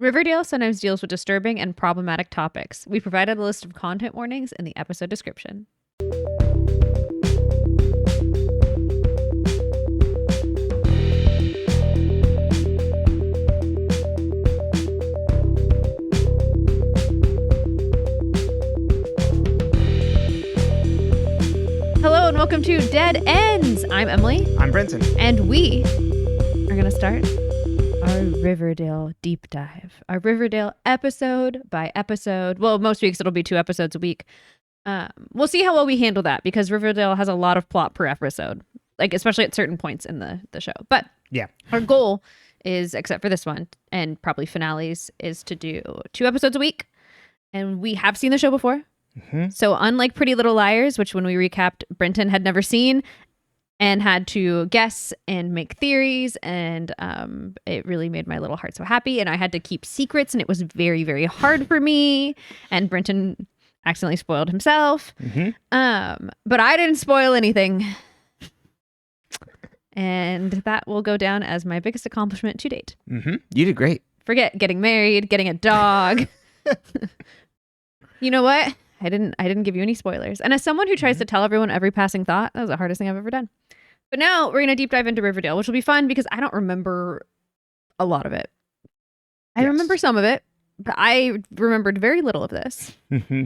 Riverdale sometimes deals with disturbing and problematic topics. We provided a list of content warnings in the episode description. Hello and welcome to Dead Ends. I'm Emily. I'm Brenton. And we are going to start our Riverdale deep dive. Our Riverdale episode by episode. Well, most weeks it'll be 2 episodes a week. We'll see how well we handle that because Riverdale has a lot of plot per episode, like especially at certain points in the show. But yeah, our goal is, except for this one and probably finales, is to do 2 episodes a week. And we have seen the show before. Mm-hmm. So unlike Pretty Little Liars, which when we recapped, Brenton had never seen and had to guess and make theories, and it really made my little heart so happy. And I had to keep secrets, and it was very, very hard for me. And Brenton accidentally spoiled himself. Mm-hmm. But I didn't spoil anything. And that will go down as my biggest accomplishment to date. Mm-hmm. You did great. Forget getting married, getting a dog. You know what? I didn't give you any spoilers. And as someone who tries to tell everyone every passing thought, that was the hardest thing I've ever done. But now we're going to deep dive into Riverdale, which will be fun because I don't remember a lot of it. I remember some of it, but I remembered very little of this. Mm-hmm.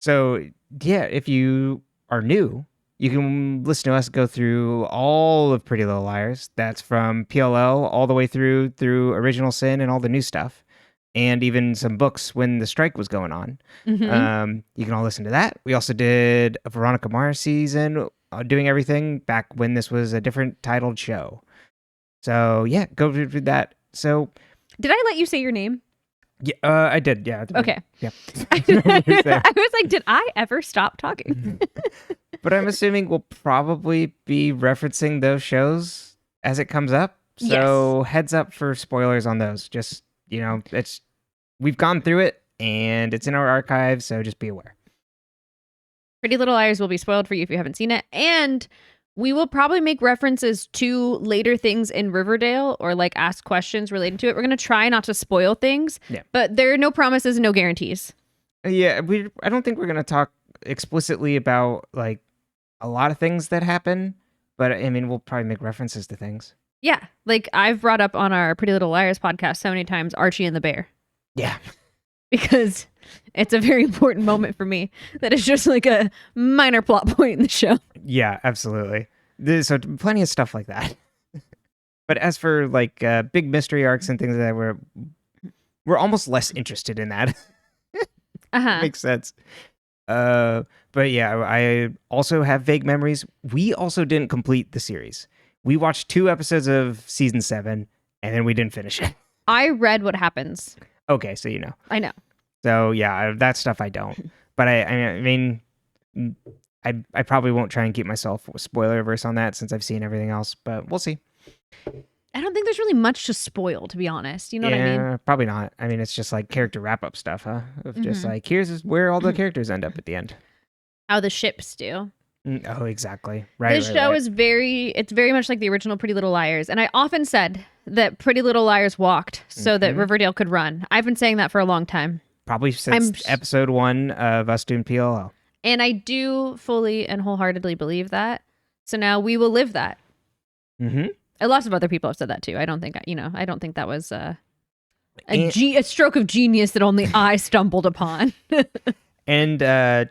So, yeah, if you are new, you can listen to us go through all of Pretty Little Liars. That's from PLL all the way through Original Sin and all the new stuff. And even some books when the strike was going on. Mm-hmm. You can all listen to that. We also did a Veronica Mars season, doing everything back when this was a different titled show. So yeah, go through that. So, did I let you say your name? Yeah, I did. Yeah. Okay. Yeah. I was like, did I ever stop talking? But I'm assuming we'll probably be referencing those shows as it comes up. So heads up for spoilers on those. Just, we've gone through it and it's in our archives, so just be aware. Pretty Little Liars will be spoiled for you if you haven't seen it, and we will probably make references to later things in Riverdale or like ask questions related to it. We're going to try not to spoil things, but there are no promises and no guarantees. Yeah, I don't think we're going to talk explicitly about like a lot of things that happen, but I mean, we'll probably make references to things. Yeah, like I've brought up on our Pretty Little Liars podcast so many times, Archie and the Bear. Yeah. Because it's a very important moment for me that is just like a minor plot point in the show. Yeah, absolutely. So plenty of stuff like that. But as for like big mystery arcs and things like that, we're almost less interested in that. Makes sense. But yeah, I also have vague memories. We also didn't complete the series. We watched 2 episodes of season 7 and then we didn't finish it. I read what happens. Okay, so you know. I know. So yeah, that stuff I don't. But I mean, I probably won't try and keep myself spoiler-averse on that since I've seen everything else, but we'll see. I don't think there's really much to spoil, to be honest. You know what I mean? Probably not. I mean, it's just like character wrap-up stuff, huh? Of just like, here's where all the characters end up at the end. How the ships do. Oh, exactly. Right. This show is it's very much like the original Pretty Little Liars. And I often said that Pretty Little Liars walked so that Riverdale could run. I've been saying that for a long time. Probably since episode 1 of us doing PLL. And I do fully and wholeheartedly believe that. So now we will live that. Mm-hmm. And lots of other people have said that too. I don't think that was a stroke of genius that only I stumbled upon. And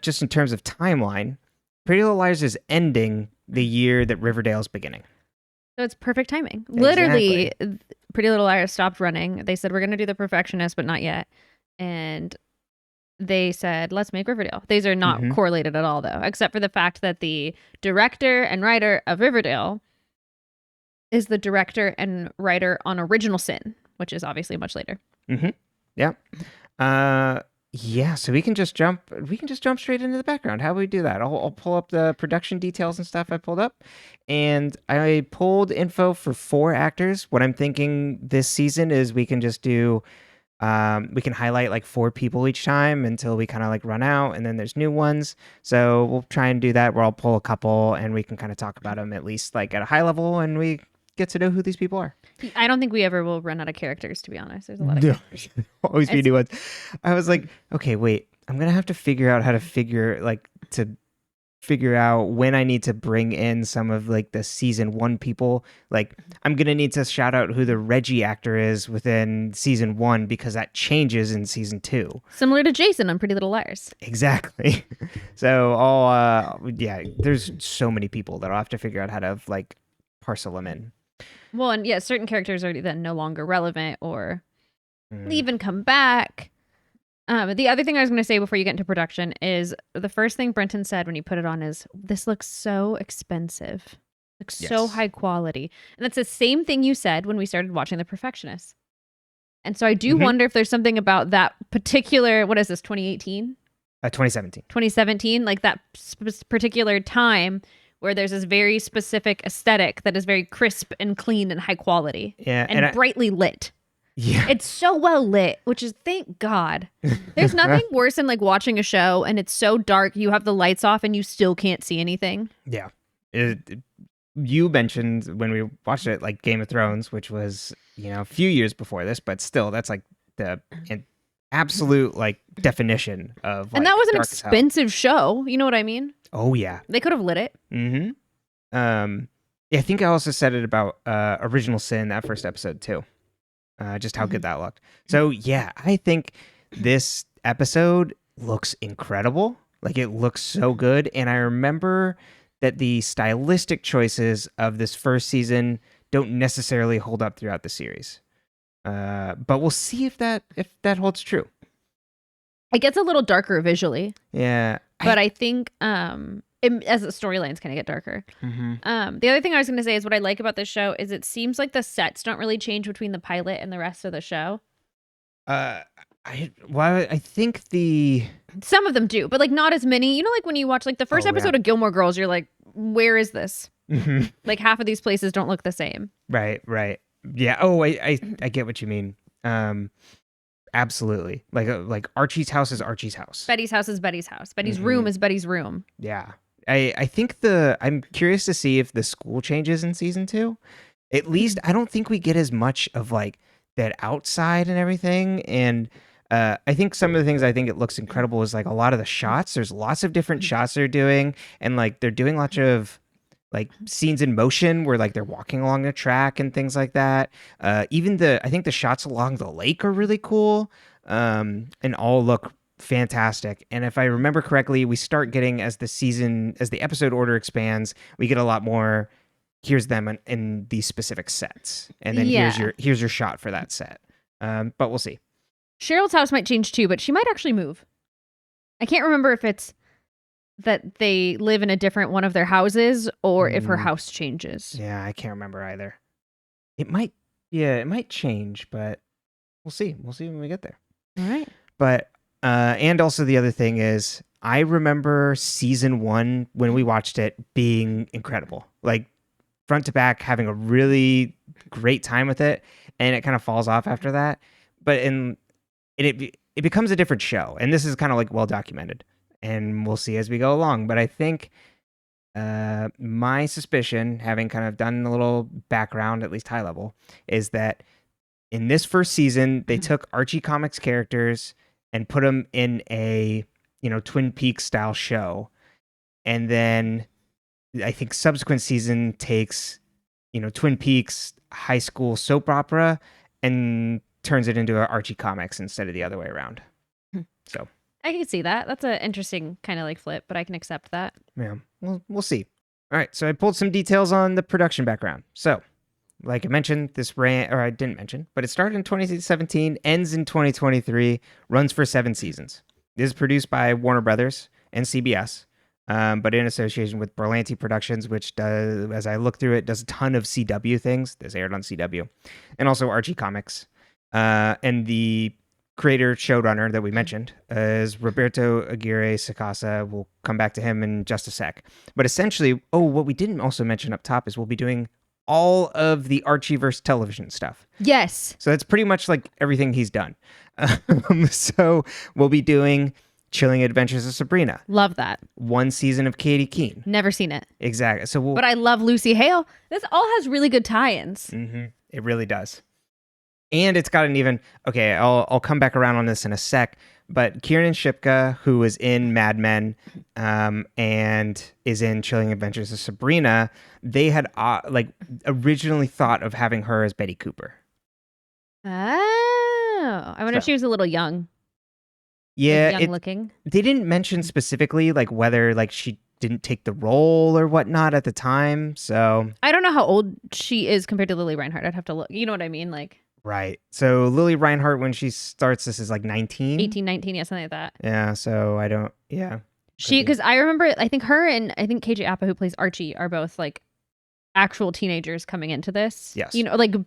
just in terms of timeline, Pretty Little Liars is ending the year that Riverdale is beginning. So it's perfect timing. Exactly. Literally, Pretty Little Liars stopped running. They said, we're going to do The Perfectionist, but not yet. And they said, let's make Riverdale. These are not correlated at all, though, except for the fact that the director and writer of Riverdale is the director and writer on Original Sin, which is obviously much later. Mm-hmm. Yeah. Yeah, so we can just jump straight into the background. How do we do that? I'll pull up the production details and stuff I pulled up. And I pulled info for 4 actors. What I'm thinking this season is we can just do we can highlight like 4 people each time until we kind of like run out, and then there's new ones. So we'll try and do that where I'll pull a couple and we can kind of talk about them at least like at a high level, and we get to know who these people are. I don't think we ever will run out of characters, to be honest. There's a lot of characters. Always be new ones. I was like, okay, wait, I'm going to have to figure out how to figure out when I need to bring in some of like the season 1 people. Like I'm going to need to shout out who the Reggie actor is within season 1 because that changes in season 2. Similar to Jason on Pretty Little Liars. Exactly. So there's so many people that I'll have to figure out how to like parcel them in. Well, and yeah, certain characters are then no longer relevant or leave and come back. The other thing I was going to say before you get into production is the first thing Brenton said when he put it on is, this looks so expensive. Looks so high quality. And that's the same thing you said when we started watching The Perfectionist. And so I do wonder if there's something about that particular, what is this, 2018? 2017. 2017, like that particular time where there's this very specific aesthetic that is very crisp and clean and high quality. Yeah, and brightly lit. Yeah. It's so well lit, which is, thank God. There's nothing worse than like watching a show and it's so dark, you have the lights off and you still can't see anything. Yeah. You mentioned when we watched it, like Game of Thrones, which was, a few years before this, but still, that's like the absolute like definition of like, and that was an dark as hell. expensive show. You know what I mean? Oh, yeah. They could have lit it. Mm-hmm. I think I also said it about Original Sin, that first episode too. Just how good that looked. So yeah, I think this episode looks incredible. Like it looks so good. And I remember that the stylistic choices of this first season don't necessarily hold up throughout the series. But we'll see if that holds true. It gets a little darker visually. Yeah. But I think as the storylines kind of get darker. The other thing I was going to say is what I like about this show is it seems like the sets don't really change between the pilot and the rest of the show. I think some of them do, but like not as many. You know, like when you watch like the first episode of Gilmore Girls, you're like, where is this? Like half of these places don't look the same. Right. Yeah. Oh, I get what you mean. Absolutely. Like Archie's house is Archie's house. Betty's house is Betty's house. Betty's room is Betty's room. Yeah. I think I'm curious to see if the school changes in season 2. At least I don't think we get as much of like that outside and everything. And I think some of the things I think it looks incredible is like a lot of the shots. There's lots of different shots they're doing. And like they're doing lots of like scenes in motion where like they're walking along the track and things like that. Even I think the shots along the lake are really cool, and all look fantastic. And if I remember correctly, we start getting as the episode order expands, we get a lot more. Here's them in these specific sets, and then here's your shot for that set. But we'll see. Cheryl's house might change too, but she might actually move. I can't remember if it's that they live in a different one of their houses or if her house changes. Yeah, I can't remember either. It might change, but we'll see. We'll see when we get there. All right. But, and also the other thing is, I remember season 1 when we watched it being incredible. Like front to back, having a really great time with it. And it kind of falls off after that. But it becomes a different show. And this is kind of like well documented. And we'll see as we go along. But I think my suspicion, having kind of done a little background, at least high level, is that in this first season, they took Archie Comics characters and put them in a, Twin Peaks style show. And then I think subsequent season takes, Twin Peaks high school soap opera and turns it into an Archie Comics instead of the other way around. So I can see that. That's an interesting kind of like flip, but I can accept that. Yeah, we'll see. All right, so I pulled some details on the production background. So, like I mentioned, I didn't mention, but it started in 2017, ends in 2023, runs for 7 seasons. It is produced by Warner Brothers and CBS, but in association with Berlanti Productions, which does, as I look through it, does a ton of CW things. This aired on CW, and also Archie Comics. And the creator showrunner that we mentioned is Roberto Aguirre Sacasa. We'll come back to him in just a sec. But essentially, what we didn't also mention up top is we'll be doing all of the Archieverse television stuff. Yes. So that's pretty much like everything he's done. So we'll be doing Chilling Adventures of Sabrina. Love that. One season of Katie Keene. Never seen it. Exactly. So but I love Lucy Hale. This all has really good tie-ins. It really does. And it's got an even... Okay, I'll come back around on this in a sec. But Kiernan Shipka, who was in Mad Men and is in Chilling Adventures of Sabrina, they had originally thought of having her as Betty Cooper. Oh, I wonder if she was a little young. Yeah, young looking. They didn't mention specifically whether she didn't take the role or whatnot at the time. So I don't know how old she is compared to Lily Reinhart. I'd have to look. You know what I mean? Right. So Lily Reinhart, when she starts, this is 19? 18, 19, yeah, something like that. Yeah, so I don't, yeah. Because I remember, I think her and I think KJ Apa, who plays Archie, are both actual teenagers coming into this. Yes. You know, like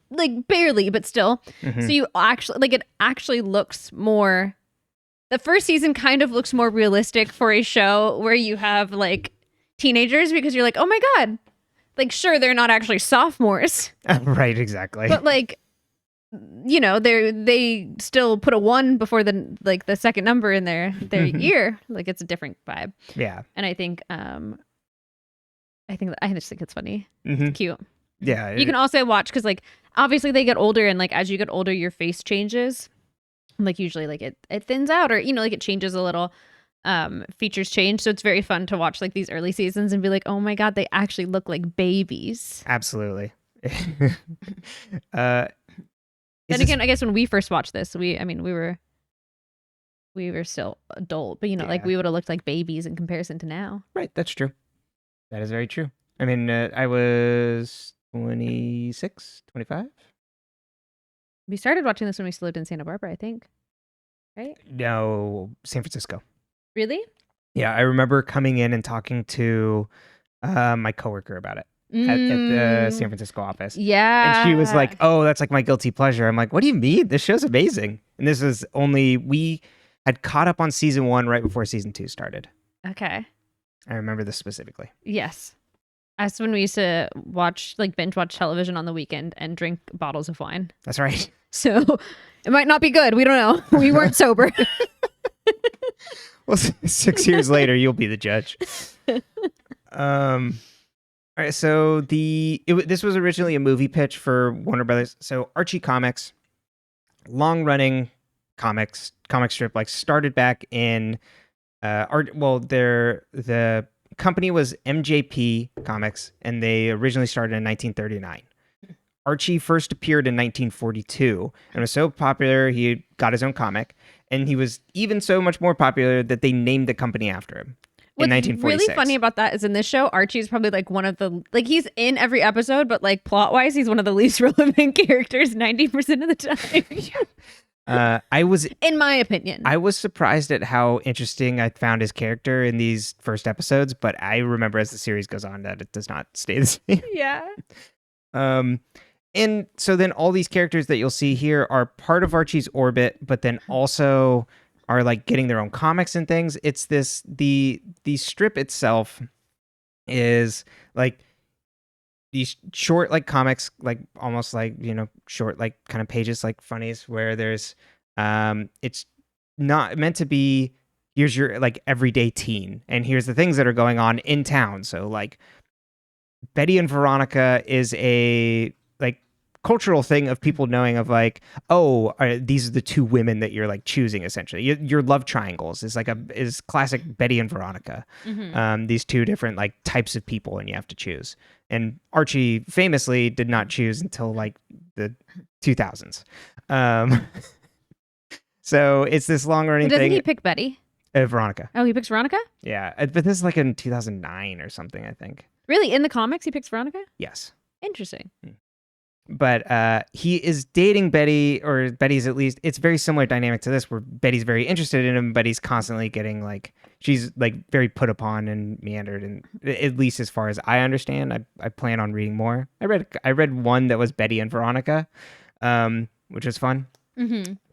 barely, but still. So you actually, it actually looks more, the first season kind of looks more realistic for a show where you have teenagers, because you're oh my God. Sure, they're not actually sophomores. Right, exactly. But they still put a 1 before the second number in their year. It's a different vibe. Yeah. And I think I just think it's funny. Mm-hmm. It's cute. Yeah. You can also watch because obviously they get older, and as you get older your face changes. Usually it thins out, or it changes a little. Features change, so it's very fun to watch these early seasons and be like, oh my God, they actually look like babies. Absolutely. Then again, I guess when we first watched this, we were still adult, but we would have looked like babies in comparison to now. Right, that's true. That is very true. I mean, I was 26, 25. We started watching this when we still lived in Santa Barbara, I think. Right? No, San Francisco. Really? Yeah, I remember coming in and talking to my coworker about it. At the San Francisco office. Yeah. And she was like, oh, that's my guilty pleasure. I'm like, what do you mean? This show's amazing. And this was we had caught up on season 1 right before season 2 started. Okay. I remember this specifically. Yes. That's when we used to binge watch television on the weekend and drink bottles of wine. That's right. So it might not be good. We don't know. We weren't sober. Well, 6 years later, you'll be the judge. All right, so this was originally a movie pitch for Warner Brothers. So Archie Comics, long-running comic strip, started back in the company was MJP Comics, and they originally started in 1939. Archie first appeared in 1942 and was so popular he got his own comic, and he was even so much more popular that they named the company after him. What's in 1946. really funny about that is in this show, Archie's probably one of the he's in every episode, but plot wise, he's one of the least relevant characters 90% of the time. I was, in my opinion, I was surprised at how interesting I found his character in these first episodes, but I remember as the series goes on that it does not stay the same. Yeah. And so then all these characters that you'll see here are part of Archie's orbit, but then also are getting their own comics and things. It's the strip itself is these short comics, almost short kind of pages, funnies, where there's it's not meant to be here's your everyday teen and here's the things that are going on in town. So Betty and Veronica is a cultural thing of people knowing of these are the two women that you're choosing, essentially. Your love triangles is classic Betty and Veronica. Mm-hmm. These two different types of people, and you have to choose. And Archie famously did not choose until the 2000s. So it's this long running thing. Doesn't he pick Betty? Veronica. Oh, he picks Veronica? Yeah, but this is in 2009 or something, I think. Really? In the comics, he picks Veronica? Yes. Interesting. But he is dating Betty, or Betty's at least. It's very similar dynamic to this, where Betty's very interested in him, but he's constantly getting she's very put upon and meandered, and at least as far as I understand. I plan on reading more. I read one that was Betty and Veronica, which was fun,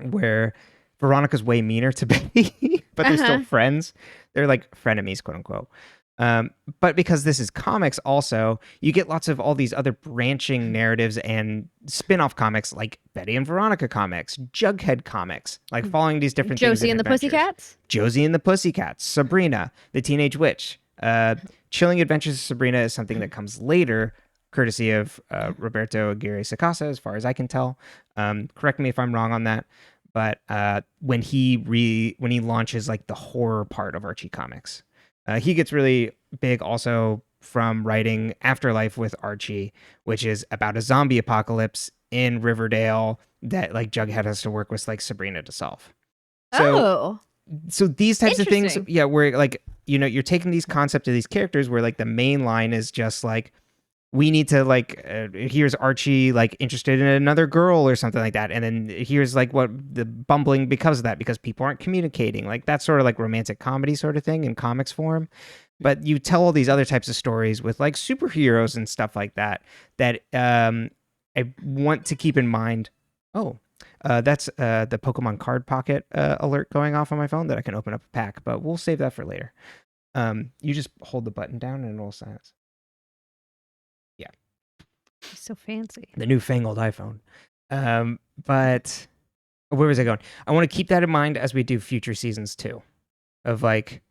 where Veronica's way meaner to Betty, but they're still friends. They're frenemies, quote unquote. But because this is comics also, you get lots of all these other branching narratives and spin-off comics like Betty and Veronica comics, Jughead comics, like following these different things. Josie and the Pussycats? Josie and the Pussycats, Sabrina, the Teenage Witch. Chilling Adventures of Sabrina is something that comes later, courtesy of Roberto Aguirre Sacasa, as far as I can tell. Correct me if I'm wrong on that. But when he launches like the horror part of Archie Comics. He gets really big also from writing Afterlife with Archie, which is about a zombie apocalypse in Riverdale that like Jughead has to work with like Sabrina to solve. So these types of things, yeah, where like, you're taking these concepts of these characters where like the main line is just like, we need to like, here's Archie like interested in another girl or something like that. And then here's like what the bumbling because of that, because people aren't communicating. Like that's sort of like romantic comedy sort of thing in comics form. But you tell all these other types of stories with like superheroes and stuff like that, that I want to keep in mind. That's the Pokemon card pocket alert going off on my phone that I can open up a pack, but we'll save that for later. You just hold the button down and it'll silence. He's so fancy. The newfangled iPhone. But where was I going? I want to keep that in mind as we do future seasons too, of like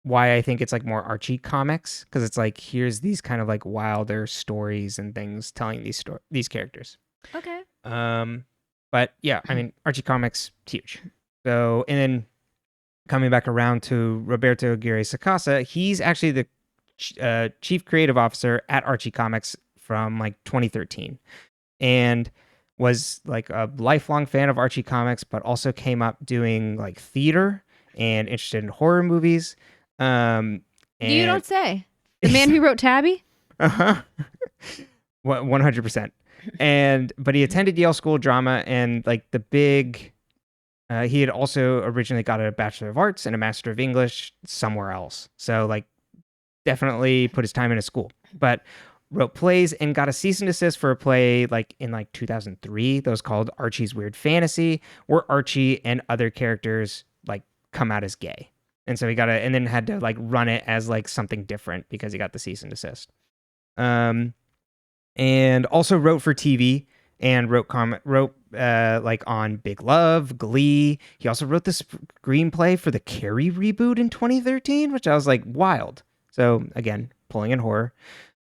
why I think it's like more Archie comics, because it's like here's these kind of like wilder stories and things telling these characters. Okay. But yeah, I mean Archie comics huge. So and then coming back around to Roberto Aguirre Sacasa, he's actually the chief creative officer at Archie Comics from like 2013 and was like a lifelong fan of Archie Comics, but also came up doing like theater and interested in horror movies. And you don't say. The man who wrote Tabby? 100%. But he attended Yale School of Drama and like he had also originally got a Bachelor of Arts and a Master of English somewhere else. So like definitely put his time into school, but wrote plays and got a cease and desist for a play like in like 2003 that was called Archie's Weird Fantasy, where Archie and other characters like come out as gay. And so he and then had to like run it as like something different because he got the cease and desist. And also wrote for TV and wrote like on Big Love, Glee. He also wrote the screenplay for the Carrie reboot in 2013, which I was like wild. So again, pulling in horror.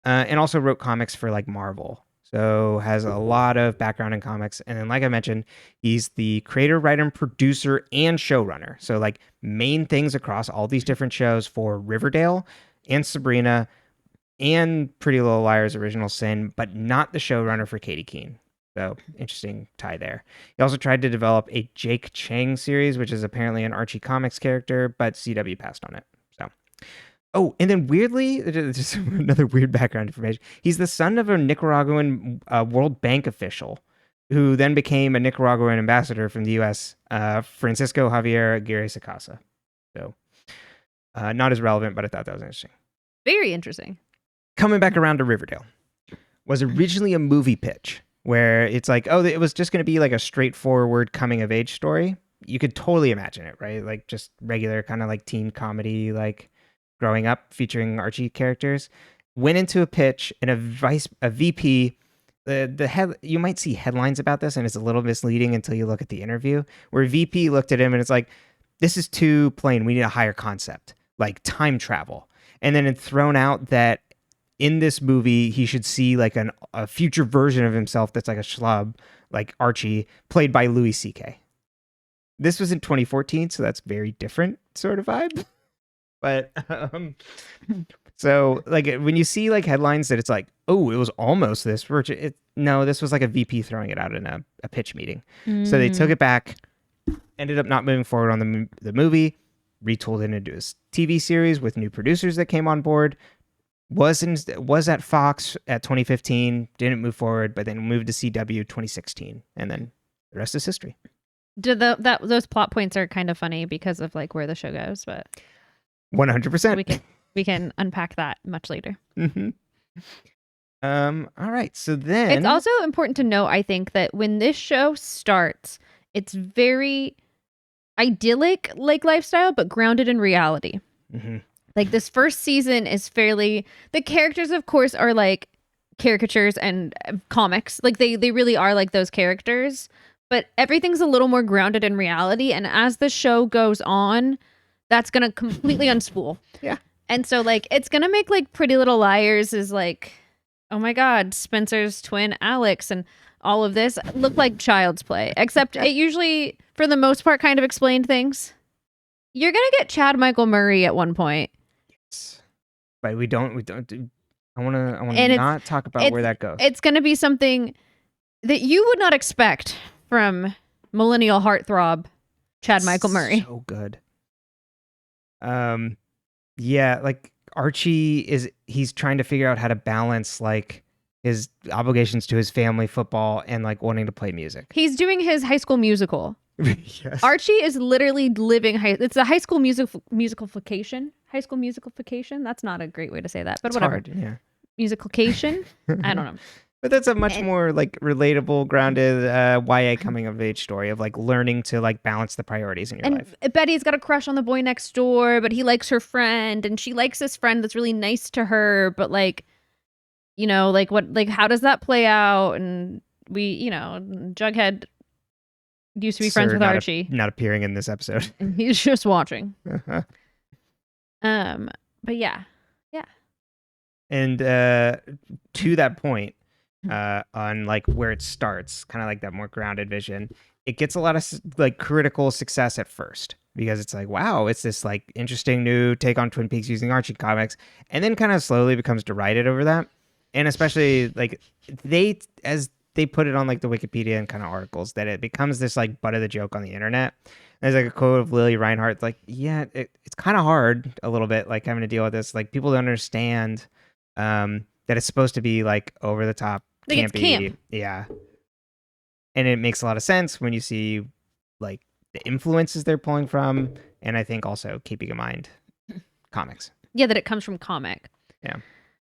And also wrote comics for like Marvel. So has a lot of background in comics. And then like I mentioned, he's the creator, writer, and producer and showrunner. So like main things across all these different shows for Riverdale and Sabrina and Pretty Little Liars Original Sin, but not the showrunner for Katie Keene. So interesting tie there. He also tried to develop a Jake Chang series, which is apparently an Archie Comics character, but CW passed on it. So. Oh, and then weirdly, just another weird background information. He's the son of a Nicaraguan World Bank official who then became a Nicaraguan ambassador from the U.S., Francisco Javier Aguirre Sacasa. So not as relevant, but I thought that was interesting. Very interesting. Coming back around to Riverdale was originally a movie pitch where it's like, oh, it was just going to be like a straightforward coming of age story. You could totally imagine it, right? Like just regular kind of like teen comedy, like growing up featuring Archie characters. Went into a pitch and a VP. You might see headlines about this and it's a little misleading until you look at the interview, where VP looked at him and it's like, this is too plain. We need a higher concept, like time travel. And then it thrown out that in this movie, he should see like a future version of himself that's like a schlub, like Archie, played by Louis C.K. This was in 2014, so that's very different sort of vibe. But so like when you see like headlines that it's like, oh, it was almost this, no, this was like a VP throwing it out in a pitch meeting. So they took it back, ended up not moving forward on the movie, retooled it into a TV series with new producers that came on board. Was at Fox at 2015, didn't move forward, but then moved to CW 2016, and then the rest is history. Those plot points are kind of funny because of like where the show goes, but 100%. We can unpack that much later. Mm-hmm. All right, so then it's also important to note, I think, that when this show starts, it's very idyllic like lifestyle, but grounded in reality. Mm-hmm. Like this first season is fairly, the characters of course are like caricatures and comics. Like they really are like those characters, but everything's a little more grounded in reality. And as the show goes on, that's going to completely unspool. Yeah. And so like it's going to make like Pretty Little Liars is like, oh my God, Spencer's twin Alex and all of this look like child's play, except it usually, for the most part, kind of explained things. You're going to get Chad Michael Murray at one point. Yes. But we don't I want to not talk about where that goes. It's going to be something that you would not expect from millennial heartthrob Chad Michael Murray. So good. Yeah, like Archie he's trying to figure out how to balance like his obligations to his family, football, and like wanting to play music. He's doing his High School Musical. Yes. Archie is literally living it's a High School Musicalification. High School Musicalification. That's not a great way to say that, but it's whatever. Hard, yeah. Musicalification. I don't know. But that's a much more like relatable, grounded YA coming of age story of like learning to like balance the priorities in your life. Betty's got a crush on the boy next door, but he likes her friend, and she likes this friend that's really nice to her, but like, you know, like what, like how does that play out? And we, you know, Jughead used to be friends with Archie. Not appearing in this episode. And he's just watching. But yeah. And to that point, on like where it starts, kind of like that more grounded vision, it gets a lot of like critical success at first because it's like, wow, it's this like interesting new take on Twin Peaks using Archie comics, and then kind of slowly becomes derided over that. And especially like as they put it on like the Wikipedia and kind of articles, that it becomes this like butt of the joke on the internet. There's like a quote of Lily Reinhardt, like, yeah, it's kind of hard a little bit, like having to deal with this. Like people don't understand that it's supposed to be like over the top, like campy. Camp. Yeah. And it makes a lot of sense when you see like the influences they're pulling from, and I think also keeping in mind comics. Yeah, that it comes from comic. Yeah.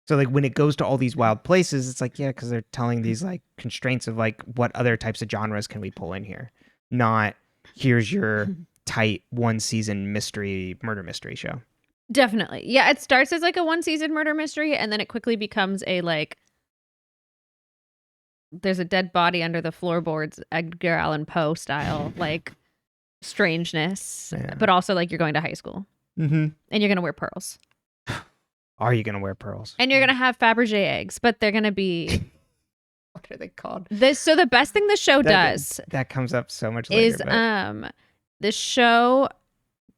So like when it goes to all these wild places, it's like, yeah, because they're telling these like constraints of like what other types of genres can we pull in here, not here's your tight one season murder mystery show. Definitely. Yeah, it starts as like a one season murder mystery, and then it quickly becomes a like there's a dead body under the floorboards, Edgar Allan Poe style, like strangeness, but also like you're going to high school. Mm-hmm. And you're going to wear pearls. Are you going to wear pearls? And you're going to have Fabergé eggs, but they're going to be... What are they called? So the best thing the show does... That comes up so much later. Is the show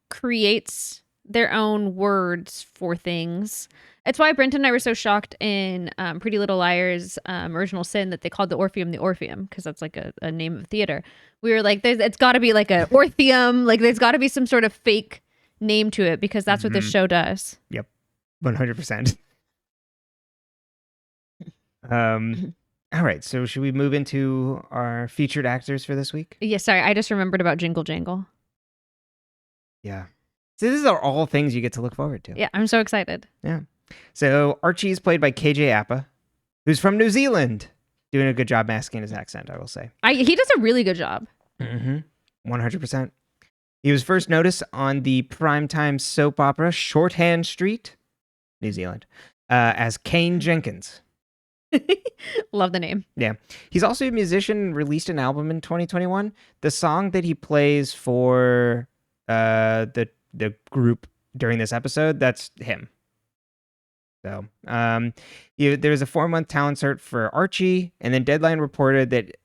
creates their own words for things. It's why Brenton and I were so shocked in Pretty Little Liars Original Sin that they called the Orpheum, because that's like a name of theater. We were like, it's got to be like a Orpheum, like there's got to be some sort of fake name to it, because that's what this show does. Yep, 100%. All right, so should we move into our featured actors for this week? Yeah, sorry, I just remembered about Jingle Jangle. Yeah. So these are all things you get to look forward to. Yeah, I'm so excited. Yeah. So Archie is played by KJ Apa, who's from New Zealand. Doing a good job masking his accent, I will say. He does a really good job. 100%. He was first noticed on the primetime soap opera Shorthand Street, New Zealand, as Kane Jenkins. Love the name. Yeah. He's also a musician, released an album in 2021. The song that he plays for the group during this episode, that's him. So there was a 4-month talent search for Archie, and then Deadline reported that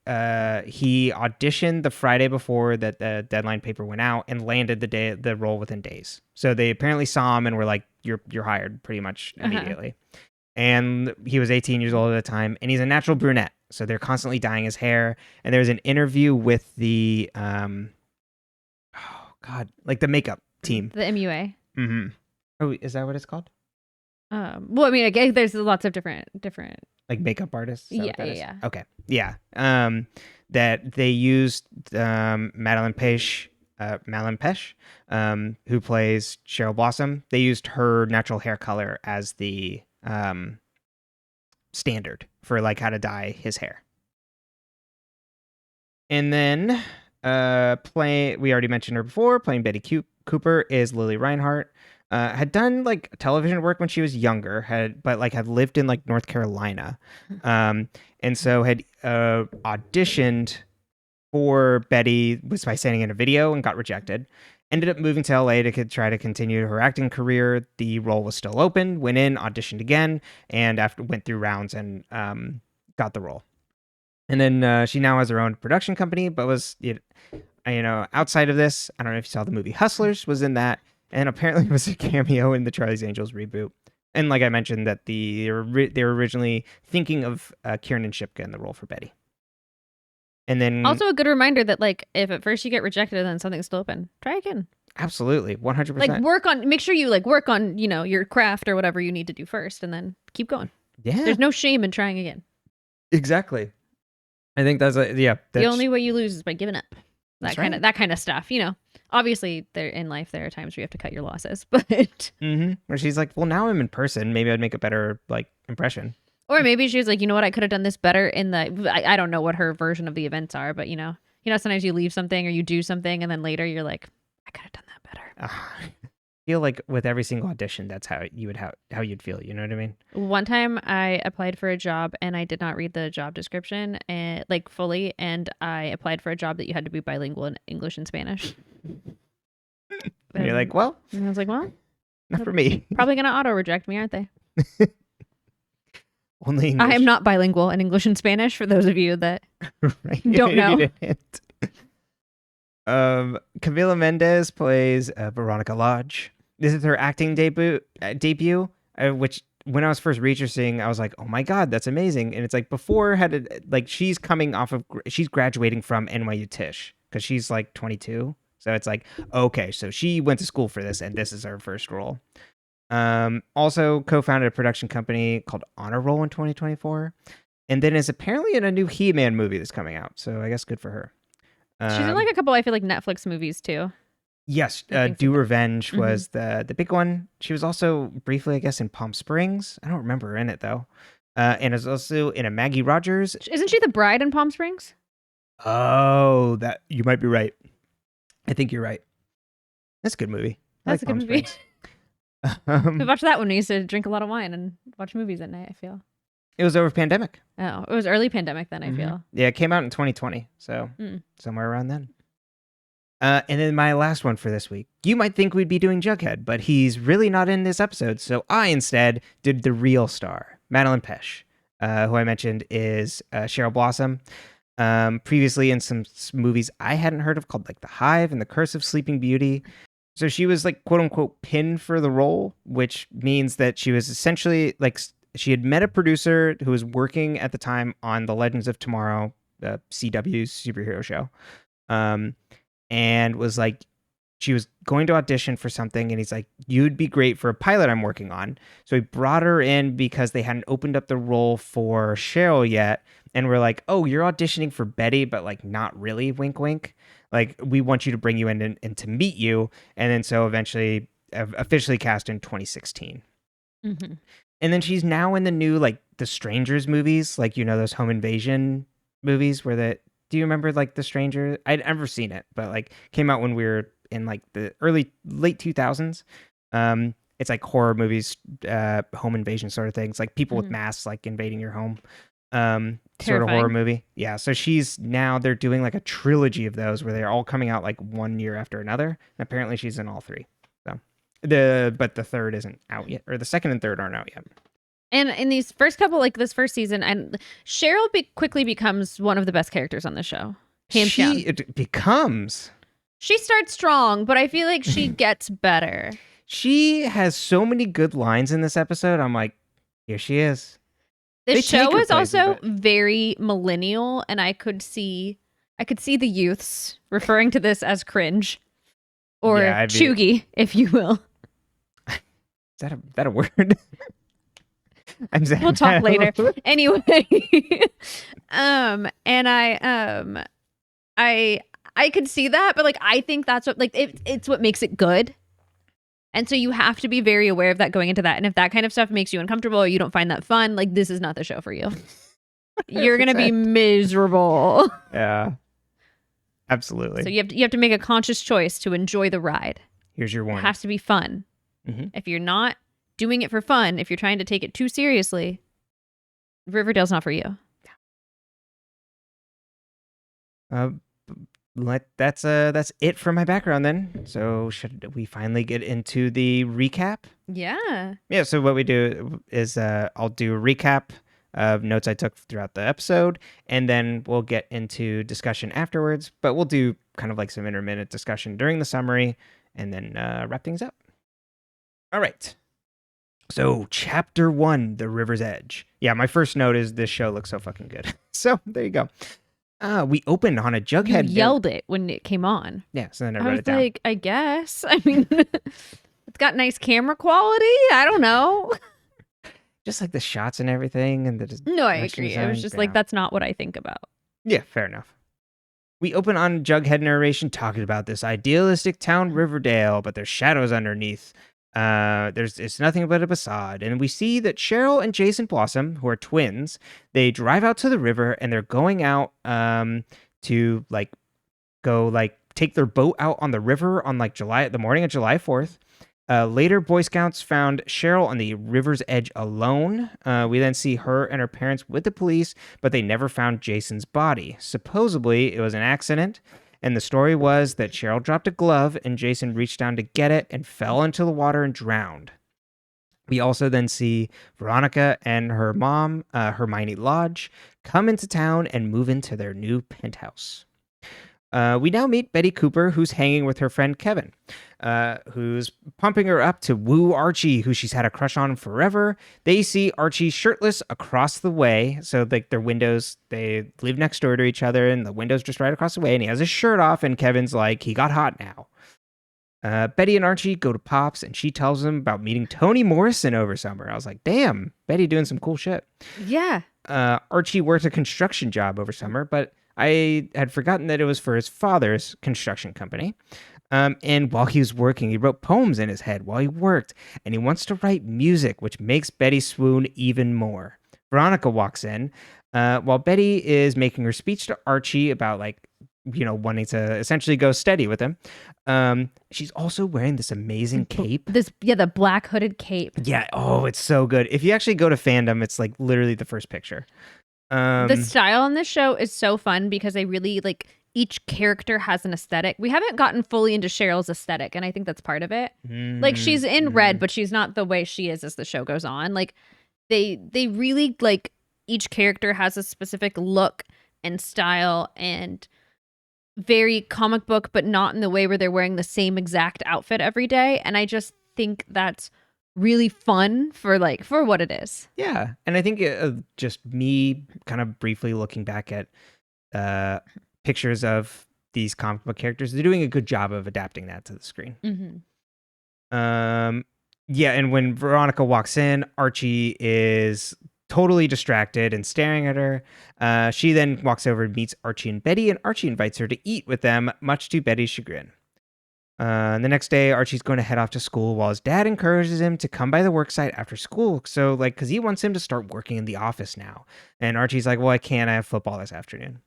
he auditioned the Friday before that the deadline paper went out and landed the role within days. So they apparently saw him and were like, you're hired pretty much immediately. And he was 18 years old at the time, and he's a natural brunette. So they're constantly dyeing his hair. And there's an interview with the, the makeup team. The MUA. Mm-hmm. Oh, is that what it's called? Well, I mean, I guess there's lots of different like makewp artists. Yeah. Okay. Yeah. That they used Madeline Pesh, who plays Cheryl Blossom. They used her natural hair color as the standard for like how to dye his hair. And then we already mentioned her before, playing Betty Cooper is Lily Reinhardt. had done like television work when she was younger, but had lived in like North Carolina, and so had auditioned for Betty was by sending in a video and got rejected. Ended up moving to LA to try to continue her acting career. The role was still open. Went in, auditioned again, and after went through rounds and got the role. And then she now has her own production company, but was outside of this, I don't know if you saw the movie Hustlers, was in that, and apparently was a cameo in the Charlie's Angels reboot. And like I mentioned, that they were originally thinking of Kiernan Shipka in the role for Betty. And then also a good reminder that like if at first you get rejected and then something's still open, try again. Absolutely, 100%. Like make sure you work on your craft or whatever you need to do first, and then keep going. Yeah, there's no shame in trying again. Exactly. I think that's the only way you lose is by giving up. That kind of stuff. Obviously, in life there are times where you have to cut your losses, but where she's like, well, now I'm in person. Maybe I'd make a better impression. Or maybe she was like, you know what, I could have done this better in the. I don't know what her version of the events are, but sometimes you leave something or you do something, and then later you're like, I could have done that better. I feel like with every single audition, that's how you'd feel. You know what I mean? One time I applied for a job and I did not read the job description fully, and I applied for a job that you had to be bilingual in English and Spanish. And you're like, well, and I was like, well, not for me. Probably gonna auto reject me, aren't they? Only English. I am not bilingual in English and Spanish. For those of you that don't know. Camila Mendes plays Veronica Lodge. This is her acting debut, which when I was first researching, I was like, oh my God, that's amazing. And it's like before she's she's graduating from NYU Tisch because she's like 22. So it's like, okay, so she went to school for this and this is her first role. Also co-founded a production company called Honor Roll in 2024. And then is apparently in a new He-Man movie that's coming out. So I guess good for her. She's in a couple, I feel like, Netflix movies too. Yes, Do Revenge was the big one. She was also briefly, I guess, in Palm Springs. I don't remember her in it though. And is also in a Maggie Rogers. Isn't she the bride in Palm Springs? Oh, that you might be right. I think you're right. That's a good movie. That's a good movie. We watched that when we used to drink a lot of wine and watch movies at night, I feel. It was over pandemic. Oh, it was early pandemic then, I feel. Yeah, it came out in 2020, so somewhere around then. And then my last one for this week. You might think we'd be doing Jughead, but he's really not in this episode, so I instead did the real star, Madeline Pesh, who I mentioned is Cheryl Blossom. Previously in some movies I hadn't heard of called The Hive and The Curse of Sleeping Beauty. So she was quote unquote pinned for the role, which means that she was essentially she had met a producer who was working at the time on The Legends of Tomorrow, CW's superhero show. And was she was going to audition for something, and he's like, you'd be great for a pilot I'm working on. So he brought her in because they hadn't opened up the role for Cheryl yet. And we're like, oh, you're auditioning for Betty, but not really, wink, wink. We want you to bring you in and to meet you. And then so eventually officially cast in 2016. Mm-hmm. And then she's now in the new, the Strangers movies, those home invasion movies where do you remember The Stranger? I'd never seen it, but came out when we were in the late 2000s. It's horror movies, home invasion sort of things, people with masks invading your home. Sort of horror movie. Yeah. So they're doing a trilogy of those where they're all coming out 1 year after another. And apparently she's in all three. So but the third isn't out yet, or the second and third aren't out yet. And in these first couple, this first season, and Cheryl quickly becomes one of the best characters on the show. Hands down. It becomes. She starts strong, but I feel like she gets better. She has so many good lines in this episode. I'm like, here she is. This show is also very millennial, and I could see the youths referring to this as cringe, or chuggy, if you will. Is that a word? We'll talk later. Anyway, and I could see that, but I think that's what it's what makes it good. And so you have to be very aware of that going into that. And if that kind of stuff makes you uncomfortable or you don't find that fun, this is not the show for you. You're going to be miserable. Yeah, absolutely. So you have to make a conscious choice to enjoy the ride. Here's your warning. It has to be fun. If you're not doing it for fun, if you're trying to take it too seriously, Riverdale's not for you. That's it for my background then. So should we finally get into the recap? Yeah. Yeah. So what we do is I'll do a recap of notes I took throughout the episode, and then we'll get into discussion afterwards. But we'll do kind of like some intermittent discussion during the summary, and then wrap things up. All right. So Chapter 1, The River's Edge. Yeah, my first note is this show looks so fucking good. So there you go. We opened on a Jughead. You yelled it when it came on. Yeah, so then I wrote it down. I was like, I guess. I mean, it's got nice camera quality. I don't know. Just like the shots and everything. And no, I agree. I was just like, that's not what I think about. Yeah, fair enough. We open on Jughead narration talking about this idealistic town Riverdale, but there's shadows underneath. It's nothing but a facade, and we see that Cheryl and Jason Blossom, who are twins, they drive out to the river, and they're going out to take their boat out on the river on the morning of July 4th. Later, Boy Scouts found Cheryl on the river's edge alone. We then see her and her parents with the police, but they never found Jason's body. Supposedly, it was an accident. And the story was that Cheryl dropped a glove and Jason reached down to get it and fell into the water and drowned. We also then see Veronica and her mom, Hermione Lodge, come into town and move into their new penthouse. We now meet Betty Cooper, who's hanging with her friend Kevin, who's pumping her up to woo Archie, who she's had a crush on forever. They see Archie shirtless across the way. So their windows, they live next door to each other, and the window's just right across the way, and he has his shirt off, and Kevin's like, he got hot now. Betty and Archie go to Pop's, and she tells him about meeting Toni Morrison over summer. I was like, damn, Betty doing some cool shit. Yeah. Archie worked a construction job over summer, but I had forgotten that it was for his father's construction company. And while he was working, he wrote poems in his head while he worked, and he wants to write music, which makes Betty swoon even more. Veronica walks in while Betty is making her speech to Archie about, wanting to essentially go steady with him. She's also wearing this amazing cape. The black hooded cape. Yeah. Oh, it's so good. If you actually go to fandom, it's like literally the first picture. The style on this show is so fun because they really each character has an aesthetic. We haven't gotten fully into Cheryl's aesthetic, and I think that's part of it. She's in red, but she's not the way she is as the show goes on. They really each character has a specific look and style and very comic book, but not in the way where they're wearing the same exact outfit every day. And I just think that's really fun for what it is. Yeah. And I think just me kind of briefly looking back at pictures of these comic book characters, they're doing a good job of adapting that to the screen. Yeah, and when Veronica walks in, Archie is totally distracted and staring at her. She then walks over and meets Archie and Betty, and Archie invites her to eat with them, much to Betty's chagrin. The next day, Archie's going to head off to school while his dad encourages him to come by the worksite after school. So, because he wants him to start working in the office now. And Archie's like, well, I can't. I have football this afternoon.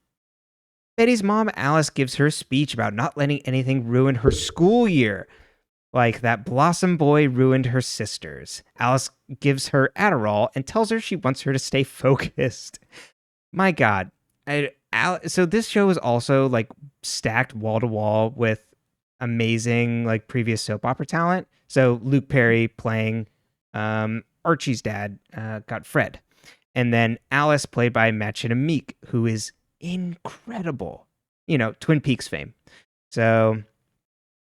Betty's mom, Alice, gives her a speech about not letting anything ruin her school year. Like that Blossom boy ruined her sisters. Alice gives her Adderall and tells her she wants her to stay focused. My God. So this show is also stacked wall to wall with amazing previous soap opera talent. So Luke Perry playing Archie's dad got Fred. And then Alice played by Matchett Meek, who is incredible. Twin Peaks fame. So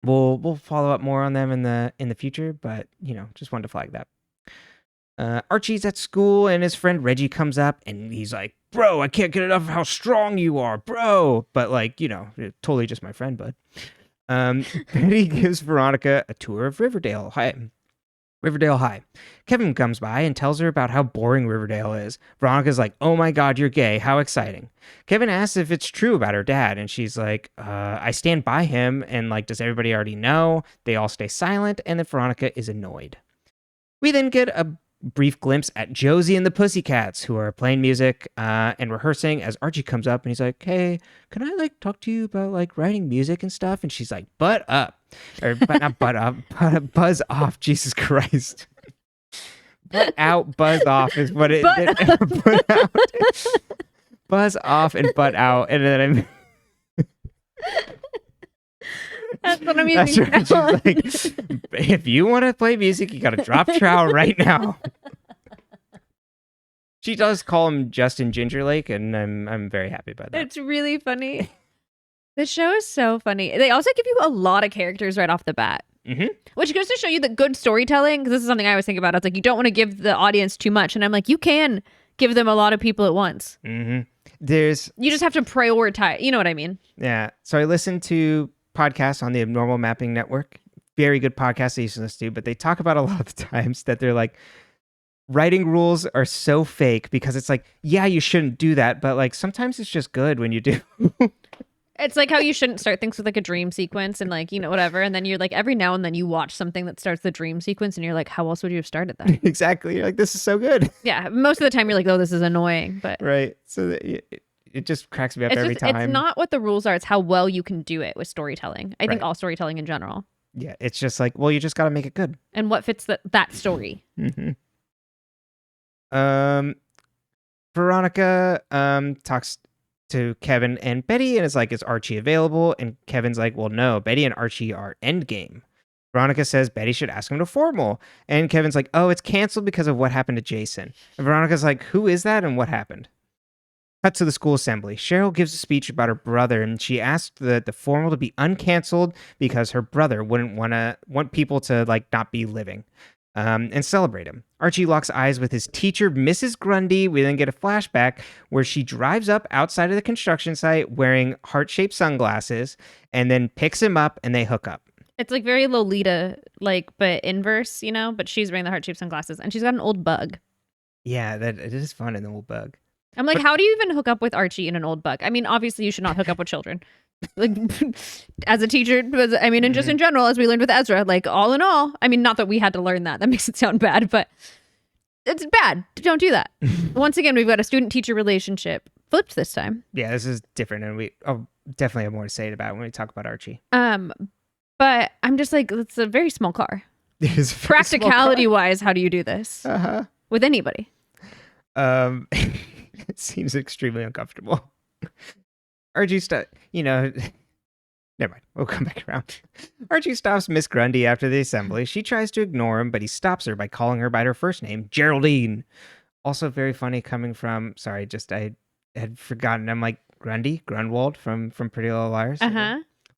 we'll follow up more on them in the future, but just wanted to flag that. Archie's at school and his friend Reggie comes up and he's like, bro, I can't get enough of how strong you are, bro. But totally just my friend, bud. Betty gives Veronica a tour of Riverdale High. Kevin comes by and tells her about how boring Riverdale is. Veronica's like, oh my God, you're gay. How exciting. Kevin asks if it's true about her dad. And she's like, I stand by him. And does everybody already know? They all stay silent. And then Veronica is annoyed. We then get a brief glimpse at Josie and the Pussycats, who are playing music and rehearsing as Archie comes up and he's like, hey, can I like talk to you about like writing music and stuff? And she's like, butt up. Or but not butt up, but buzz off, Jesus Christ. Butt out, buzz off is what it butt out. Buzz off and butt out. And then that's what I'm using. That's right. She's like, if you want to play music, you got to drop trowel right now. She does call him Justin Gingerlake, and I'm very happy about that. It's really funny. The show is so funny. They also give you a lot of characters right off the bat. Mm-hmm. Which goes to show you that good storytelling, because this is something I always think about. I was like, you don't want to give the audience too much. And I'm like, you can give them a lot of people at once. Mm-hmm. You just have to prioritize. You know what I mean? Yeah. So I listened to podcasts on the Abnormal Mapping Network. Very good podcast I used to listen to, but they talk about a lot of the times that they're like, writing rules are so fake because it's like, yeah, you shouldn't do that, but like sometimes it's just good when you do. It's like how you shouldn't start things with like a dream sequence and like, you know, whatever. And then you're like, every now and then you watch something that starts the dream sequence and you're like, how else would you have started that? Exactly. You're like, this is so good. Yeah. Most of the time you're like, oh, this is annoying. But right. So it just cracks me up every time. It's not what the rules are. It's how well you can do it with storytelling. I think all storytelling in general. Yeah. It's just like, well, you just got to make it good. And what fits that story. Mm-hmm. Veronica talks to Kevin and Betty and is like, is Archie available? And Kevin's like, well, no, Betty and Archie are endgame. Veronica says Betty should ask him to formal. And Kevin's like, oh, it's canceled because of what happened to Jason. And Veronica's like, who is that and what happened? Cut to the school assembly. Cheryl gives a speech about her brother, and she asked the formal to be uncanceled because her brother wouldn't want people to like not be living. And celebrate him. Archie locks eyes with his teacher, Mrs. Grundy. We then get a flashback where she drives up outside of the construction site wearing heart-shaped sunglasses and then picks him up and they hook up. It's like very Lolita, like, but inverse, you know? But she's wearing the heart-shaped sunglasses and she's got an old bug. Yeah, it is fun, an old bug. I'm like, how do you even hook up with Archie in an old bug? I mean, obviously you should not hook up with children. Like, as a teacher, I mean, and just in general, as we learned with Ezra, like all in all, I mean, not that we had to learn that makes it sound bad, but it's bad. Don't do that. Once again, we've got a student-teacher relationship flipped this time. Yeah, this is different, and we definitely have more to say about it when we talk about Archie. But I'm just like, it's a very small car. It is practicality-wise, how do you do this with anybody? It seems extremely uncomfortable. Archie never mind. We'll come back around. Archie stops Miss Grundy after the assembly. She tries to ignore him, but he stops her by calling her by her first name, Geraldine. Also very funny coming from, I had forgotten. I'm like, Grundy? Grunwald from Pretty Little Liars?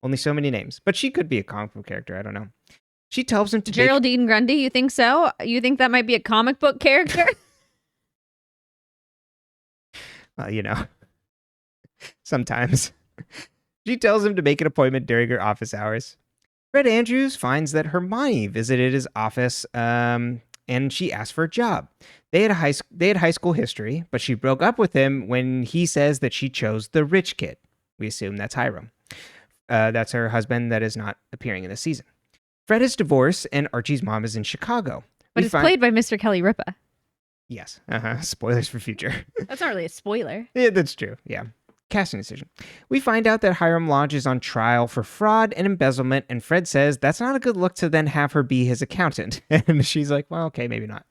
Only so many names. But she could be a comic book character. I don't know. She tells him to Geraldine Grundy, you think so? You think that might be a comic book character? Well, sometimes. She tells him to make an appointment during her office hours. Fred Andrews finds that Hermione visited his office and she asked for a job. They had high school history, but she broke up with him when he says that she chose the rich kid. We assume that's Hiram. That's her husband that is not appearing in this season. Fred is divorced and Archie's mom is in Chicago. But it's played by Mr. Kelly Ripa. Yes. Spoilers for future. That's not really a spoiler. Yeah, that's true. Yeah. Casting decision. We find out that Hiram Lodge is on trial for fraud and embezzlement, and Fred says that's not a good look to then have her be his accountant. And she's like, well, okay, maybe not.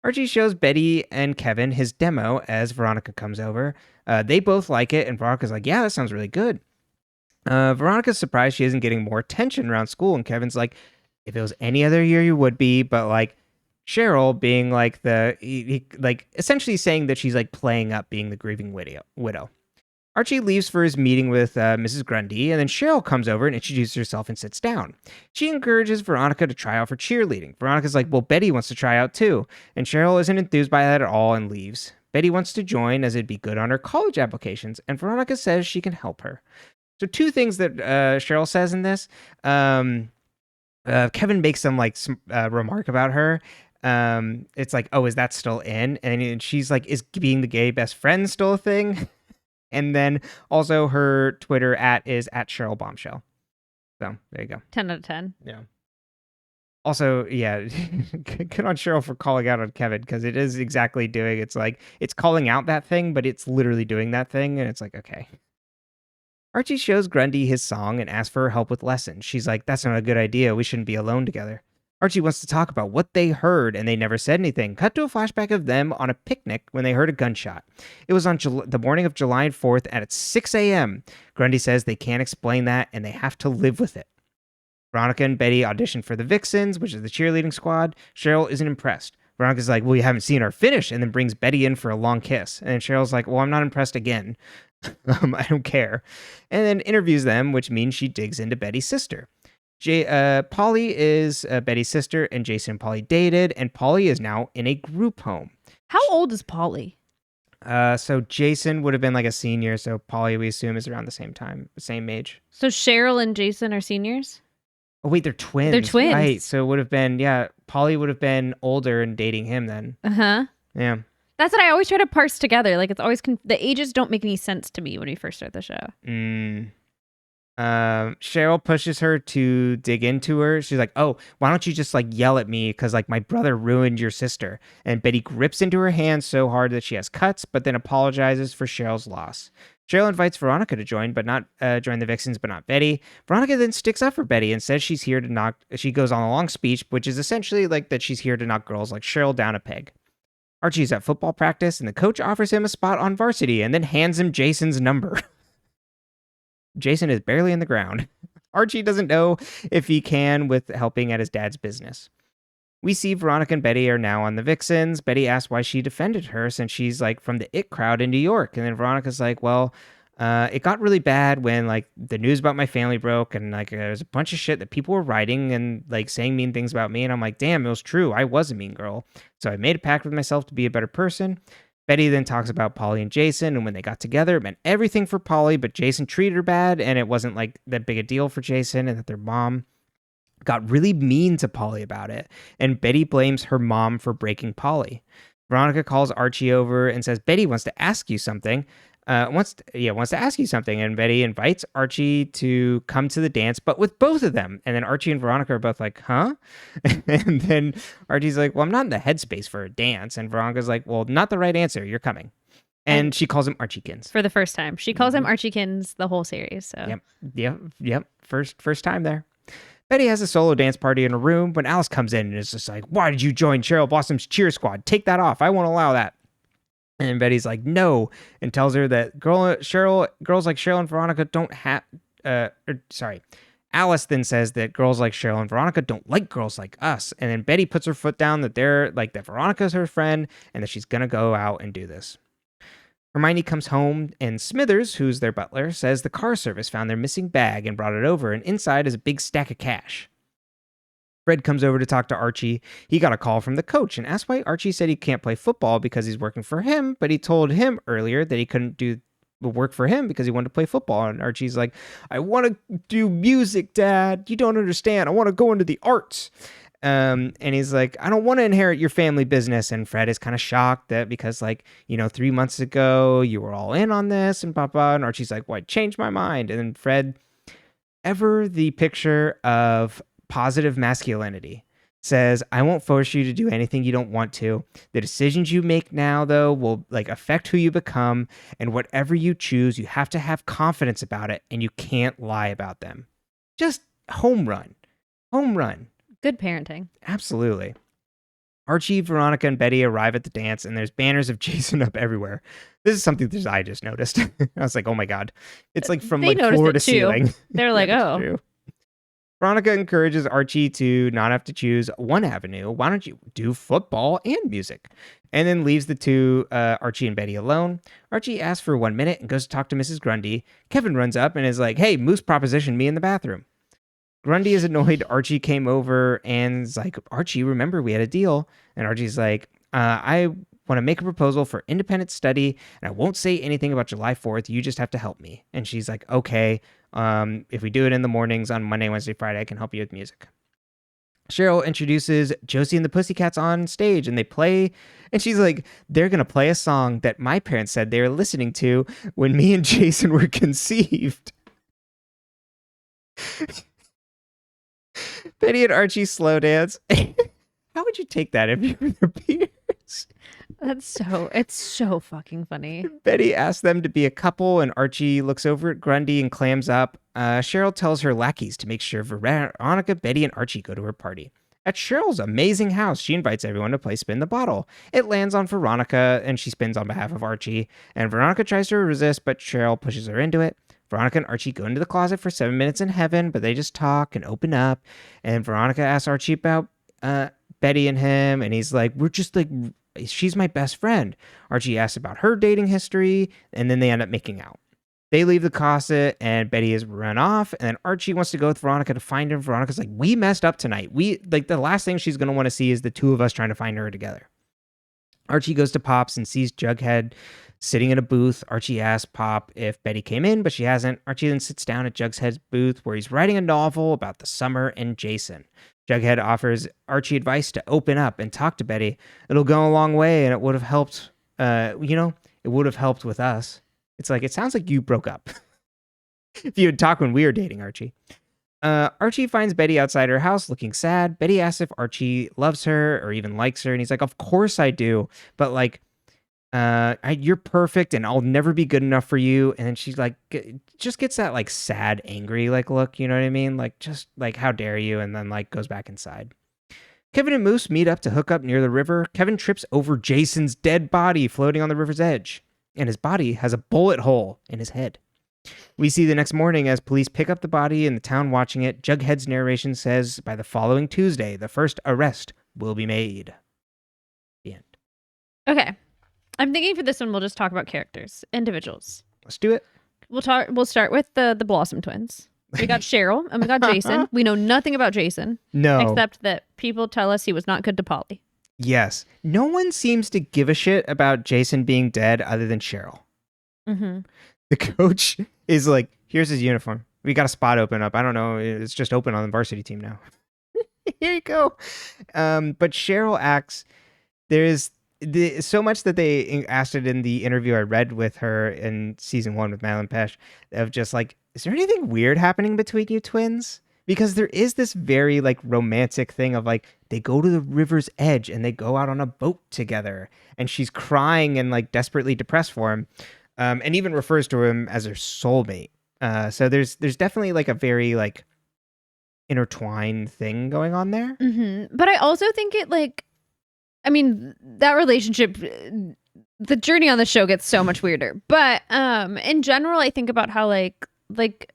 Archie shows Betty and Kevin his demo as Veronica comes over. They both like it, and Veronica's like, yeah, that sounds really good. Veronica's surprised she isn't getting more attention around school, and Kevin's like, if it was any other year, you would be, but like, Cheryl being like essentially saying that she's like playing up being the grieving widow. Archie leaves for his meeting with Mrs. Grundy, and then Cheryl comes over and introduces herself and sits down. She encourages Veronica to try out for cheerleading. Veronica's like, well, Betty wants to try out too, and Cheryl isn't enthused by that at all and leaves. Betty wants to join as it'd be good on her college applications, and Veronica says she can help her. So two things that Cheryl says in this. Kevin makes some remark about her. It's like, oh, is that still in? And she's like, is being the gay best friend still a thing? And then also her Twitter is @Cheryl Bombshell. So there you go. 10 out of 10. Yeah. Also, yeah, good on Cheryl for calling out on Kevin because it is exactly doing. It's like it's calling out that thing, but it's literally doing that thing, and it's like okay. Archie shows Grundy his song and asks for her help with lessons. She's like, "That's not a good idea. We shouldn't be alone together." Archie wants to talk about what they heard, and they never said anything. Cut to a flashback of them on a picnic when they heard a gunshot. It was on the morning of July 4th at 6 a.m. Grundy says they can't explain that, and they have to live with it. Veronica and Betty audition for the Vixens, which is the cheerleading squad. Cheryl isn't impressed. Veronica's like, "Well, you haven't seen her finish," and then brings Betty in for a long kiss. And Cheryl's like, "Well, I'm not impressed again. I don't care." And then interviews them, which means she digs into Betty's sister. Polly is Betty's sister, and Jason and Polly dated, and Polly is now in a group home. How old is Polly? So Jason would have been like a senior, so Polly, we assume, is around the same age. So Cheryl and Jason are seniors? Oh, wait, they're twins. They're twins. Right, so it would have been, Polly would have been older and dating him then. Uh-huh. Yeah. That's what I always try to parse together. Like, it's always, the ages don't make any sense to me when we first start the show. Cheryl pushes her to dig into her. She's like, "Oh, why don't you just like yell at me? Because like my brother ruined your sister." And Betty grips into her hand so hard that she has cuts, but then apologizes for Cheryl's loss. Cheryl invites Veronica to join the Vixens, but not Betty. Veronica then sticks up for Betty and says she goes on a long speech, which is essentially like that she's here to knock girls like Cheryl down a peg. Archie's at football practice, and the coach offers him a spot on varsity and then hands him Jason's number. Jason is barely in the ground. Archie doesn't know if he can with helping at his dad's business. We see Veronica and Betty are now on the Vixens. Betty asks why she defended her since she's like from the It crowd in New York. And then Veronica's like, "Well, it got really bad when like the news about my family broke and like there was a bunch of shit that people were writing and like saying mean things about me." And I'm like, "Damn, it was true. I was a mean girl. So I made a pact with myself to be a better person." Betty then talks about Polly and Jason, and when they got together, it meant everything for Polly, but Jason treated her bad, and it wasn't like that big a deal for Jason, and that their mom got really mean to Polly about it, and Betty blames her mom for breaking Polly. Veronica calls Archie over and says Betty wants to ask you something. Wants to ask you something, and Betty invites Archie to come to the dance, but with both of them. And then Archie and Veronica are both like, "Huh?" And then Archie's like, "Well, I'm not in the headspace for a dance." And Veronica's like, "Well, not the right answer. You're coming." And she calls him Archiekins for the first time. She calls him Archiekins the whole series. So yep. First time there. Betty has a solo dance party in her room when Alice comes in and is just like, "Why did you join Cheryl Blossom's cheer squad? Take that off. I won't allow that." And Betty's like, "No," and tells her that girls like Cheryl and Veronica don't have. Alice then says that girls like Cheryl and Veronica don't like girls like us. And then Betty puts her foot down that that Veronica's her friend and that she's gonna go out and do this. Hermione comes home, and Smithers, who's their butler, says the car service found their missing bag and brought it over, and inside is a big stack of cash. Fred comes over to talk to Archie. He got a call from the coach and asked why Archie said he can't play football because he's working for him, but he told him earlier that he couldn't do the work for him because he wanted to play football. And Archie's like, "I want to do music, Dad. You don't understand. I want to go into the arts." And he's like, "I don't want to inherit your family business." And Fred is kind of shocked that because 3 months ago you were all in on this and blah, blah. And Archie's like, "Well, I changed my mind." And then Fred, ever the picture of positive masculinity, says, "I won't force you to do anything you don't want to. The decisions you make now, though, will affect who you become. And whatever you choose, you have to have confidence about it, and you can't lie about them." Just home run. Home run. Good parenting. Absolutely. Archie, Veronica, and Betty arrive at the dance, and there's banners of Jason up everywhere. This is something that I just noticed. I was like, "Oh my God." It's from floor to ceiling. They're like, "Oh." True. Veronica encourages Archie to not have to choose one avenue. "Why don't you do football and music?" And then leaves the two, Archie and Betty, alone. Archie asks for 1 minute and goes to talk to Mrs. Grundy. Kevin runs up and is like, "Hey, Moose propositioned me in the bathroom." Grundy is annoyed Archie came over and is like, "Archie, remember we had a deal?" And Archie's like, "I want to make a proposal for independent study, and I won't say anything about July 4th. You just have to help me." And she's like, "Okay. If we do it in the mornings on Monday, Wednesday, Friday, I can help you with music." Cheryl introduces Josie and the Pussycats on stage, and they play, and she's like, "They're going to play a song that my parents said they were listening to when me and Jason were conceived." Betty and Archie slow dance. How would you take that if you were their peers? It's so fucking funny. Betty asks them to be a couple, and Archie looks over at Grundy and clams up. Cheryl tells her lackeys to make sure Veronica, Betty, and Archie go to her party. At Cheryl's amazing house, she invites everyone to play Spin the Bottle. It lands on Veronica, and she spins on behalf of Archie. And Veronica tries to resist, but Cheryl pushes her into it. Veronica and Archie go into the closet for 7 minutes in heaven, but they just talk and open up. And Veronica asks Archie about Betty and him, and he's like, we're just like, she's my best friend. Archie asks about her dating history, and then they end up making out. They leave the closet, and Betty is run off, and then Archie wants to go with Veronica to find her. Veronica's like, we messed up tonight. The last thing she's going to want to see is the two of us trying to find her together. Archie goes to Pop's and sees Jughead sitting in a booth. Archie asks Pop if Betty came in, but she hasn't. Archie then sits down at Jughead's booth where he's writing a novel about the summer and Jason. Jughead offers Archie advice to open up and talk to Betty. It'll go a long way, and it would have helped, it would have helped with us. It's like, it sounds like you broke up. If you had talked when we were dating, Archie. Archie finds Betty outside her house looking sad. Betty asks if Archie loves her or even likes her, and he's like, of course I do, but like, you're perfect and I'll never be good enough for you. And then she's like, just gets that like sad, angry like look, you know what I mean? Like, just like, how dare you? And then like goes back inside. Kevin and Moose meet up to hook up near the river. Kevin trips over Jason's dead body floating on the river's edge, and his body has a bullet hole in his head. We see the next morning as police pick up the body in the town watching it. Jughead's narration says, by the following Tuesday, the first arrest will be made. The end. Okay. I'm thinking for this one, we'll just talk about characters, individuals. Let's do it. We'll start with the Blossom twins. We got Cheryl and we got Jason. We know nothing about Jason. No. Except that people tell us he was not good to Polly. Yes. No one seems to give a shit about Jason being dead other than Cheryl. Mm-hmm. The coach is like, here's his uniform. We got a spot open up. I don't know. It's just open on the varsity team now. Here you go. But Cheryl acts, there's so much that they asked it in the interview I read with her in season 1 with Madeline Pesh of just like, is there anything weird happening between you twins? Because there is this very like romantic thing of like, they go to the river's edge and they go out on a boat together, and she's crying and like desperately depressed for him. And even refers to him as her soulmate. So there's definitely like a very like intertwined thing going on there. Mm-hmm. But I also think it like, I mean, that relationship, the journey on the show gets so much weirder. But in general, I think about how like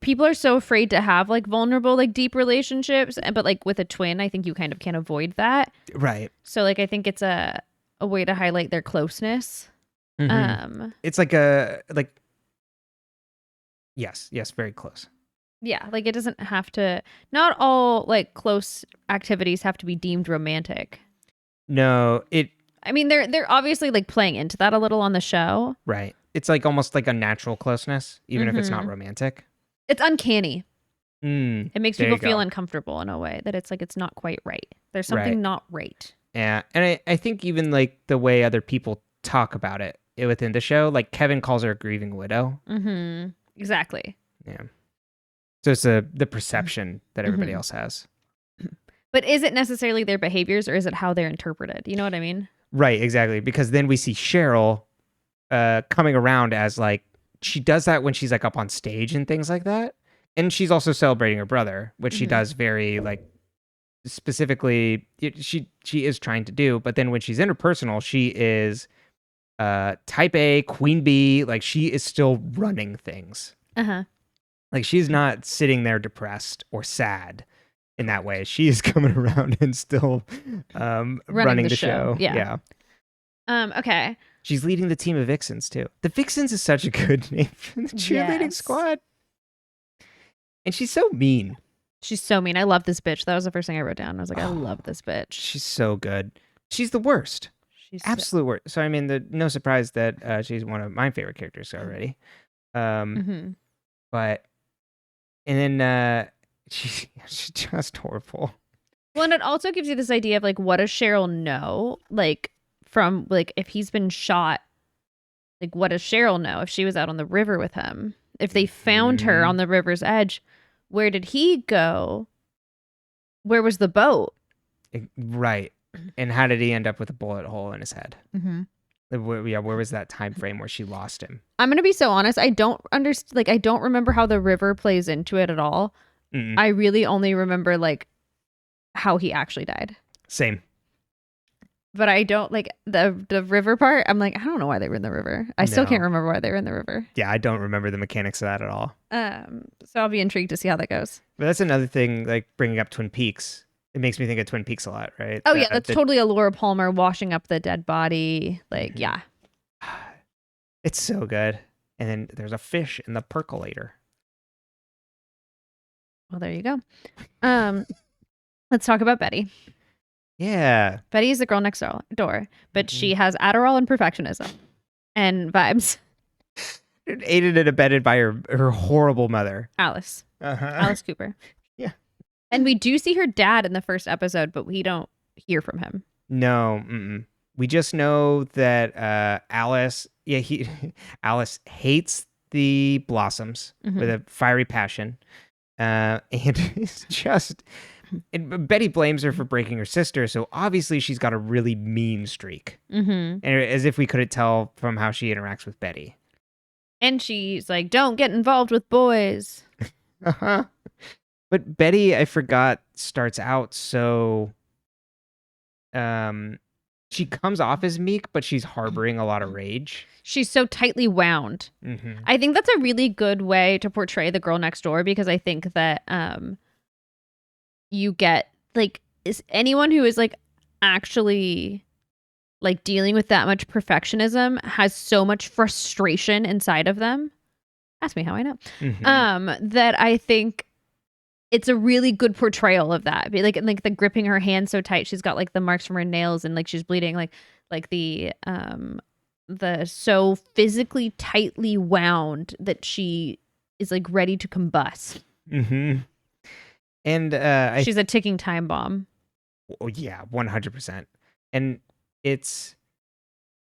people are so afraid to have like vulnerable, like deep relationships. But like with a twin, I think you kind of can't avoid that. Right. So like, I think it's a way to highlight their closeness. Mm-hmm. It's like yes, very close. Yeah, like it doesn't have to, not all like close activities have to be deemed romantic. No, I mean, they're obviously like playing into that a little on the show. Right. It's like almost like a natural closeness, even if it's not romantic. It's uncanny. It makes people feel uncomfortable in a way that it's like, it's not quite right. There's something not right. Yeah. And I think even like the way other people talk about it within the show, like Kevin calls her a grieving widow. Mm-hmm. Exactly. Yeah. So it's the perception that everybody else has. But is it necessarily their behaviors, or is it how they're interpreted? You know what I mean? Right, exactly. Because then we see Cheryl coming around as like, she does that when she's like up on stage and things like that. And she's also celebrating her brother, which she does very like specifically, she is trying to do. But then when she's interpersonal, she is type A, queen bee, like she is still running things. Uh-huh. Like she's not sitting there depressed or sad in that way. She is coming around and still running the show. Yeah. Okay. She's leading the team of Vixens too. The Vixens is such a good name for the cheerleading squad. And she's so mean. She's so mean. I love this bitch. That was the first thing I wrote down. I was like, I love this bitch. She's so good. She's the worst. She's absolute worst. So I mean, no surprise that she's one of my favorite characters already. But and then she's just horrible. Well, and it also gives you this idea of like, what does Cheryl know? Like from like, if he's been shot, like what does Cheryl know if she was out on the river with him? If they found her on the river's edge, where did he go? where was the boat? Right. And how did he end up with a bullet hole in his head? Mm-hmm. Where was that time frame where she lost him? I'm gonna be so honest. I don't understand. Like, I don't remember how the river plays into it at all. Mm-mm. I really only remember like how he actually died. Same. But I don't like the river part. I'm like, I don't know why they were in the river. I still can't remember why they were in the river. Yeah, I don't remember the mechanics of that at all. So I'll be intrigued to see how that goes. But that's another thing, like bringing up Twin Peaks. It makes me think of Twin Peaks a lot, right? Oh, yeah, that's totally a Laura Palmer washing up the dead body. Like, yeah. It's so good. And then there's a fish in the percolator. Well, there you go. Let's talk about Betty. Yeah. Betty is the girl next door, but she has Adderall and perfectionism and vibes. Aided and abetted by her horrible mother. Alice. Uh-huh. Alice Cooper. Yeah. And we do see her dad in the first episode, but we don't hear from him. No. Mm-mm. We just know that Alice hates the Blossoms with a fiery passion. And it's just... And Betty blames her for breaking her sister, so obviously she's got a really mean streak. And as if we couldn't tell from how she interacts with Betty. And she's like, don't get involved with boys. Uh-huh. But Betty, I forgot, starts out so... she comes off as meek, but she's harboring a lot of rage. She's so tightly wound. I think that's a really good way to portray the girl next door, because I think that you get, like, is anyone who is, like, actually, like, dealing with that much perfectionism has so much frustration inside of them. Ask me how I know. That I think it's a really good portrayal of that. Like the gripping her hand so tight, she's got like the marks from her nails and like she's bleeding, like the so physically tightly wound that she is like ready to combust. And she's a ticking time bomb. Oh yeah, 100%. And it's,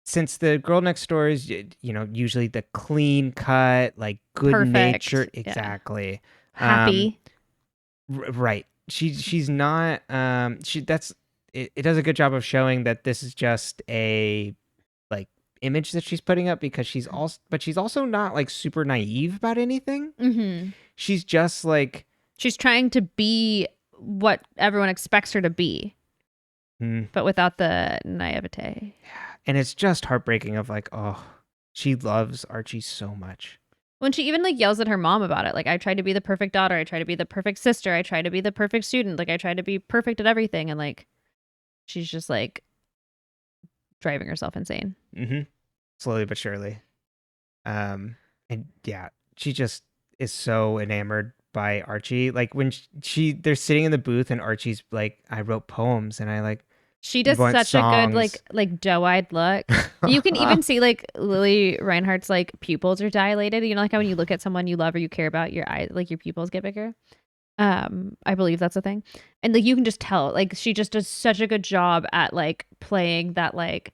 since the girl next door is, usually the clean cut, like good nature, exactly, happy. Right. She's not. It does a good job of showing that this is just a like image that she's putting up, because she's also not like super naive about anything. She's just like, she's trying to be what everyone expects her to be, but without the naivete. And it's just heartbreaking of like, oh, she loves Archie so much. When she even like yells at her mom about it, like, I try to be the perfect daughter, I try to be the perfect sister, I try to be the perfect student, like I try to be perfect at everything, and like she's just like driving herself insane. Slowly but surely. And yeah, she just is so enamored by Archie. Like when they're sitting in the booth and Archie's like, I wrote poems and I like. She does such songs. A good like doe-eyed look. You can even see like Lily Reinhardt's like pupils are dilated. You know, like how when you look at someone you love or you care about, your eyes, like your pupils get bigger. I believe that's a thing. And like you can just tell, like she just does such a good job at like playing that, like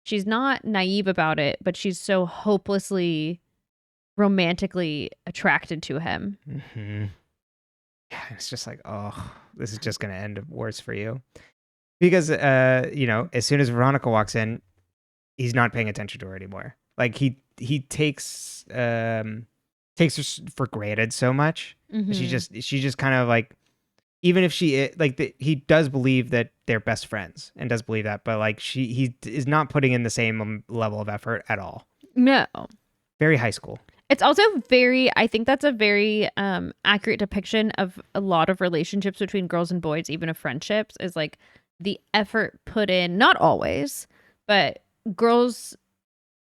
she's not naive about it, but she's so hopelessly romantically attracted to him. Yeah, it's just like, oh, this is just gonna end worse for you. Because, as soon as Veronica walks in, he's not paying attention to her anymore. Like he takes her for granted so much. She just kind of like, even if he does believe that they're best friends and does believe that, but like he is not putting in the same level of effort at all. No. Very high school. It's also I think that's a very accurate depiction of a lot of relationships between girls and boys, even of friendships, is like the effort put in, not always, but girls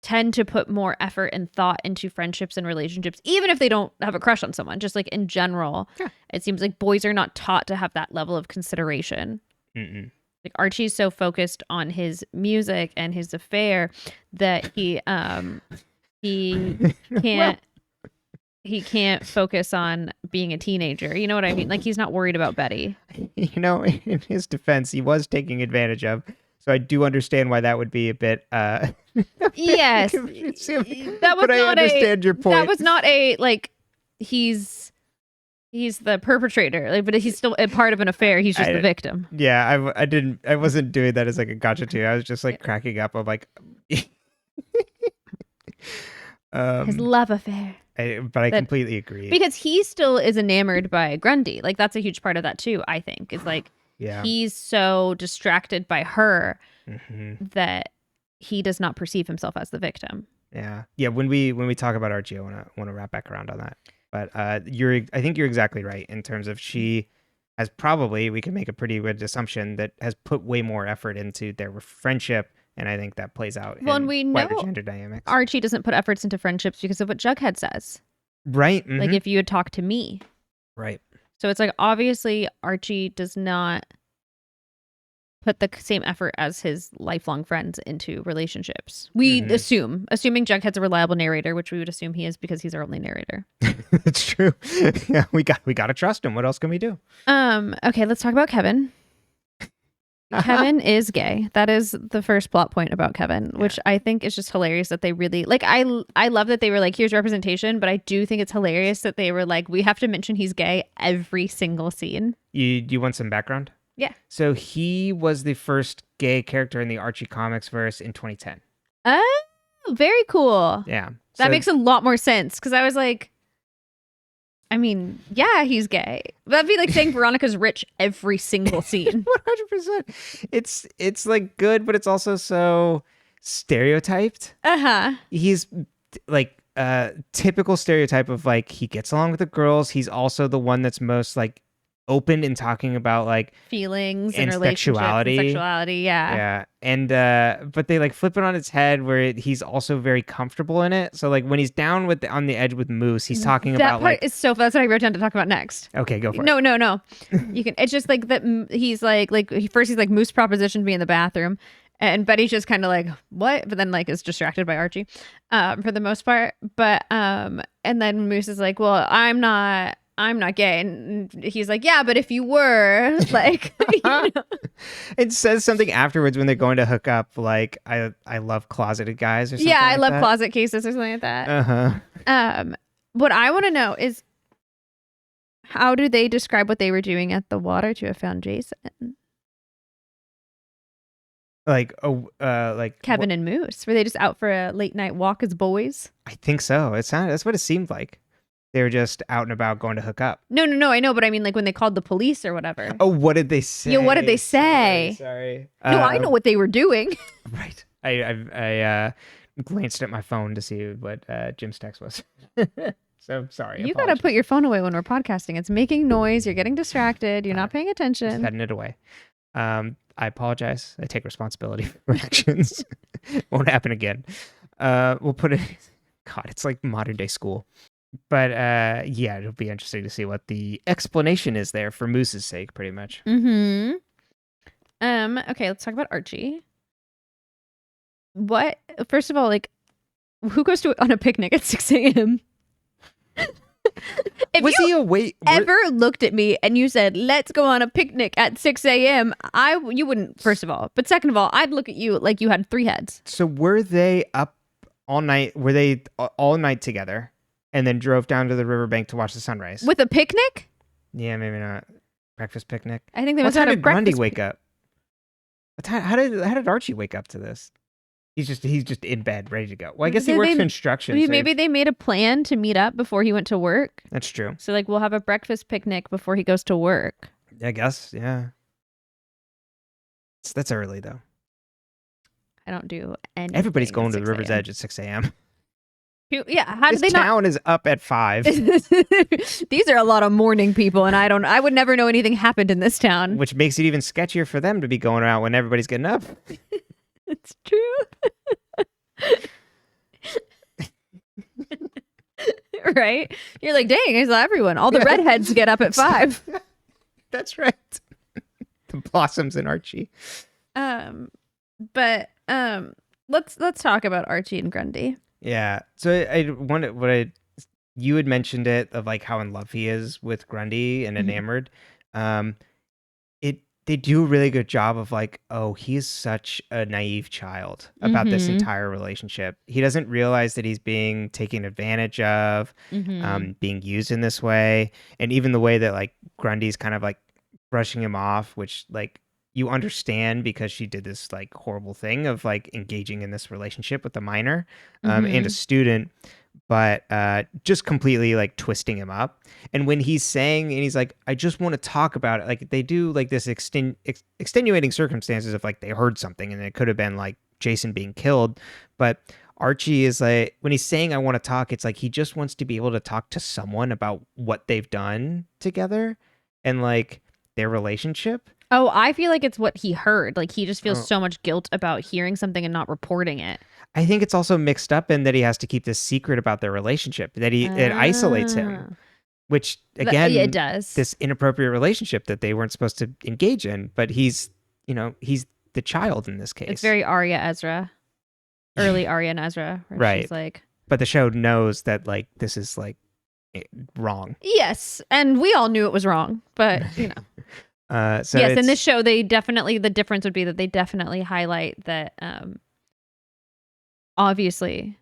tend to put more effort and thought into friendships and relationships, even if they don't have a crush on someone. Just like in general, It seems like boys are not taught to have that level of consideration. Like Archie's so focused on his music and his affair that he can't he can't focus on being a teenager. You know what I mean? Like he's not worried about Betty. In his defense, he was taking advantage of. So I do understand why that would be a bit yes. That was, but I understand your point. That was not a like he's He's the perpetrator, like, but he's still a part of an affair. He's just the victim. Yeah, I wasn't doing that as like a gotcha too. I was just like cracking up. I'm like, his love affair. But I completely agree. Because he still is enamored by Grundy. Like, that's a huge part of that too, I think. Is like, he's so distracted by her that he does not perceive himself as the victim. Yeah. When we talk about Archie, I want to wrap back around on that. But I think you're exactly right in terms of she has probably, we can make a pretty good assumption that has put way more effort into their friendship. And I think that plays out in we wider know gender dynamics. Archie doesn't put efforts into friendships because of what Jughead says. Right. Like, if you had talked to me. Right. So it's like, obviously, Archie does not put the same effort as his lifelong friends into relationships. We assuming Jughead's a reliable narrator, which we would assume he is because he's our only narrator. It's true. Yeah, we got to trust him. What else can we do? Okay, let's talk about Kevin. Kevin is gay. That is the first plot point about Kevin, which I think is just hilarious that they really like. I love that they were like, here's representation, but I do think it's hilarious that they were like, we have to mention he's gay every single scene. You want some background? Yeah. So he was the first gay character in the Archie comics verse in 2010. Oh, very cool. Yeah. That makes a lot more sense because I was like, I mean, yeah, he's gay. That'd be like saying Veronica's rich every single scene. 100%. It's like good, but it's also so stereotyped. He's like typical stereotype of like, he gets along with the girls. He's also the one that's most like open in talking about like feelings and sexuality. Yeah. And but they like flip it on its head where he's also very comfortable in it. So like when he's down on the edge with Moose, he's talking about that part is so. That's what I wrote down to talk about next. Okay, go for it. No. You can. It's just like that. He's like first he's like, Moose propositioned me in the bathroom. And Betty's just kind of like, what? But then like is distracted by Archie for the most part. But and then Moose is like, well, I'm not gay. And he's like, yeah, but if you were, like, you know. It says something afterwards when they're going to hook up, like, I love closeted guys or something. Yeah, I like love that. closet cases or something like that. What I want to know is, how do they describe what they were doing at the water to have found Jason? Like Kevin and Moose. Were they just out for a late night walk as boys? I think so. That's what it seemed like. They were just out and about going to hook up. No, I know, but I mean, like when they called the police or whatever. Oh, what did they say? Yeah, what did they say? Sorry. No, I know what they were doing. Right. I glanced at my phone to see what Jim's text was. So sorry. You gotta put your phone away when we're podcasting. It's making noise. You're getting distracted. You're not paying attention. Just heading it away. I apologize. I take responsibility for actions. Won't happen again. We'll put it. God, it's like modern day school. But yeah, it'll be interesting to see what the explanation is there for Moose's sake, pretty much. Okay, let's talk about Archie. What? First of all, like, who goes on a picnic at 6 a.m.? Was he awake? Ever looked at me and you said, let's go on a picnic at 6 a.m., you wouldn't, first of all. But second of all, I'd look at you like you had 3 heads. So were they up all night? Were they all night together? And then drove down to the riverbank to watch the sunrise. With a picnic? Yeah, maybe not. Breakfast picnic. I think they must have had a Grundy breakfast. Wake up? How did Archie wake up to this? He's just in bed, ready to go. Well, I guess he works construction. Maybe they made a plan to meet up before he went to work. That's true. So like, we'll have a breakfast picnic before he goes to work. I guess, yeah. That's early though. I don't do anything. Everybody's going to the river's edge at 6 a.m. Yeah, how did they not? This town is up at 5. These are a lot of morning people, and I would never know anything happened in this town. Which makes it even sketchier for them to be going out when everybody's getting up. It's true. Right? You're like, dang, it's everyone. All the redheads get up at 5. That's right. The Blossoms and Archie. But let's talk about Archie and Grundy. Yeah. So you had mentioned it of like how in love he is with Grundy and enamored. they do a really good job of like, oh, he's such a naive child about this entire relationship. He doesn't realize that he's being taken advantage of, being used in this way. And even the way that like Grundy's kind of like brushing him off, which like you understand because she did this like horrible thing of like engaging in this relationship with a minor and a student, but just completely like twisting him up. And when he's saying, and he's like, I just want to talk about it, like they do like this extenuating circumstances of like they heard something and it could have been like Jason being killed. But Archie is like, when he's saying I want to talk, it's like he just wants to be able to talk to someone about what they've done together and like their relationship. Oh, I feel like it's what he heard. Like he just feels so much guilt about hearing something and not reporting it. I think it's also mixed up in that he has to keep this secret about their relationship, that it isolates him, which again, it does. This inappropriate relationship that they weren't supposed to engage in, but he's the child in this case. It's very Arya Ezra, early Arya and Ezra. Right. She's like, but the show knows that like, this is like wrong. Yes. And we all knew it was wrong, but you know. So yes, in this show, the difference would be that they definitely highlight that obviously,